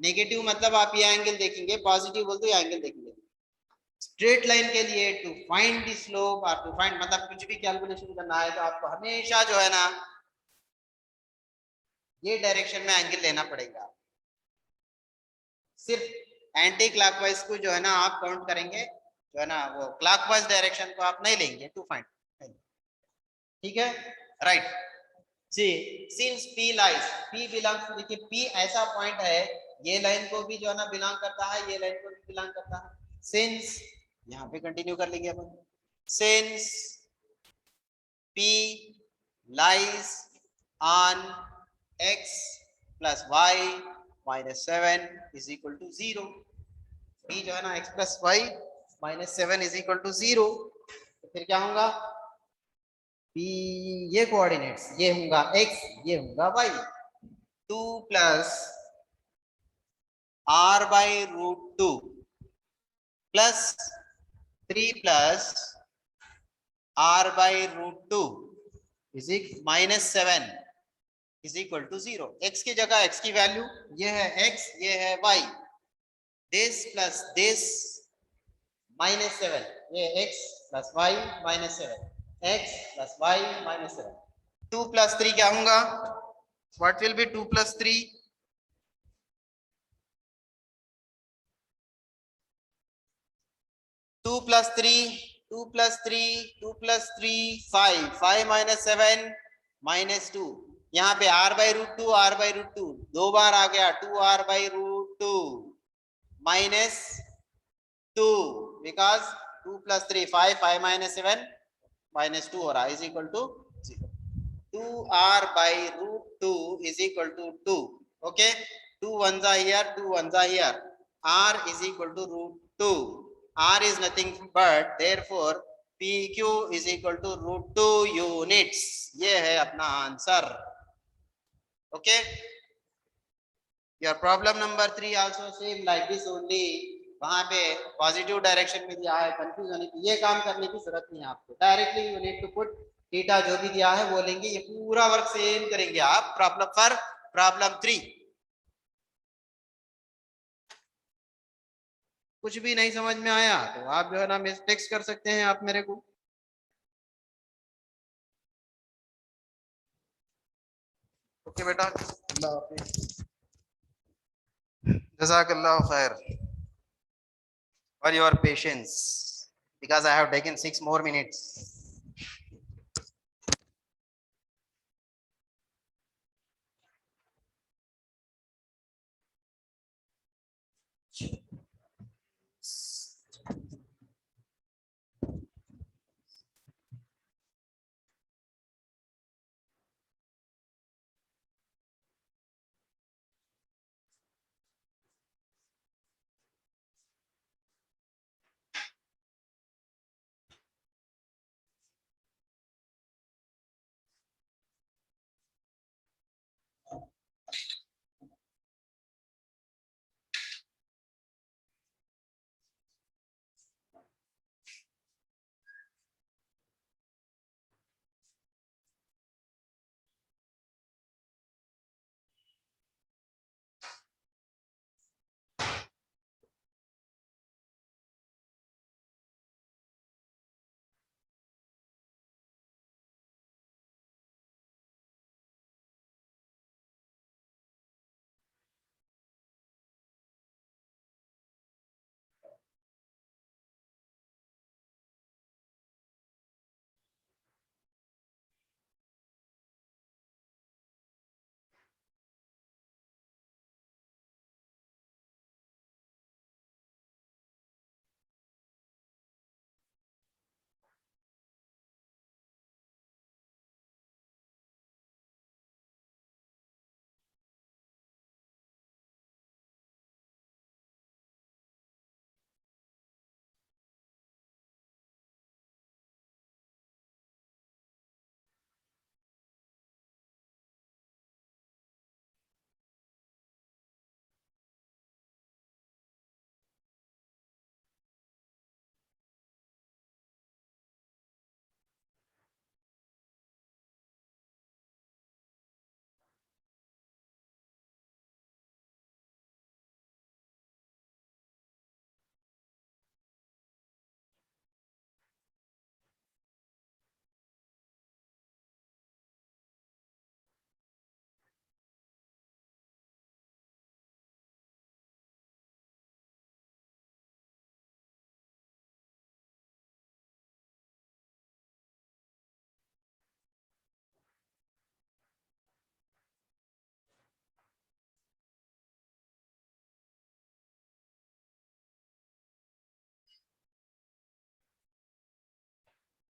नेगेटिव मतलब आप ये एंगल देखेंगे, पॉजिटिव बोलते ये एंगल देखेंगे। स्ट्रेट लाइन के लिए टू फाइंड द स्लोप और टू फाइंड मतलब कुछ भी कैलकुलेशन करना है तो आपको हमेशा जो है ना ये डायरेक्शन में एंगल लेना पड़ेगा। सिर्फ एंटी क्लॉकवाइज को जो है ना आप काउंट करेंगे, जो है ना वो क्लॉकवाइज डायरेक्शन को आप नहीं लेंगे टू फाइंड, ठीक है, right. See since P lies, P belongs, देखिए P ऐसा पॉइंट है, ये लाइन को भी जो है ना बिलोंग करता है, ये लाइन को भी बिलोंग करता है। सिंस यहाँ पे कंटिन्यू कर लेंगे अपन, since P lies on x plus y minus 7 is equal to 0, P जो है ना x plus y minus 7 is equal to 0, तो फिर क्या होगा, P ये कोऑर्डिनेट्स ये होगा x, ये होगा y, 2 plus r by root 2 plus 3 plus r by root 2 is -7 is equal to 0। x की जगह x की वैल्यू ये है x, ये है y, दिस प्लस दिस -7, ये x plus y -7, x plus y -7। 2 + 3 क्या होगा? What will be 2 + 3? 2 + 3, 2 + 3, 2 + 3 5, 5 - 7 -2। यहाँ पे r/√2, r/√2 दो बार आ गया, 2r/√2 -2 बिकॉज 2 + 3 5, 5 - 7 -2 हो रहा है, is equal to 0। 2r/√2 is equal to 2. Okay, 2 ones are here, 2 ones are here. R is equal to √2. R is nothing but, therefore PQ is equal to √2 units. ये है अपना answer. Okay, your problem number 3 also same like this only. वहां पे positive direction में दिया है, confuse होने की ये काम करने की जरूरत नहीं है आपको। Directly you need to put theta जो भी दिया है वो लेंगे, ये पूरा वर्क सेम करेंगे आप प्रॉब्लम पर प्रॉब्लम 3। कुछ भी नहीं समझ में आया तो आप जो है ना टेक्स्ट कर सकते हैं आप मेरे को। ओके बेटा, अल्लाह हाफिज, जज़ाकल्लाह खैर for your patience because I have taken 6 more minutes.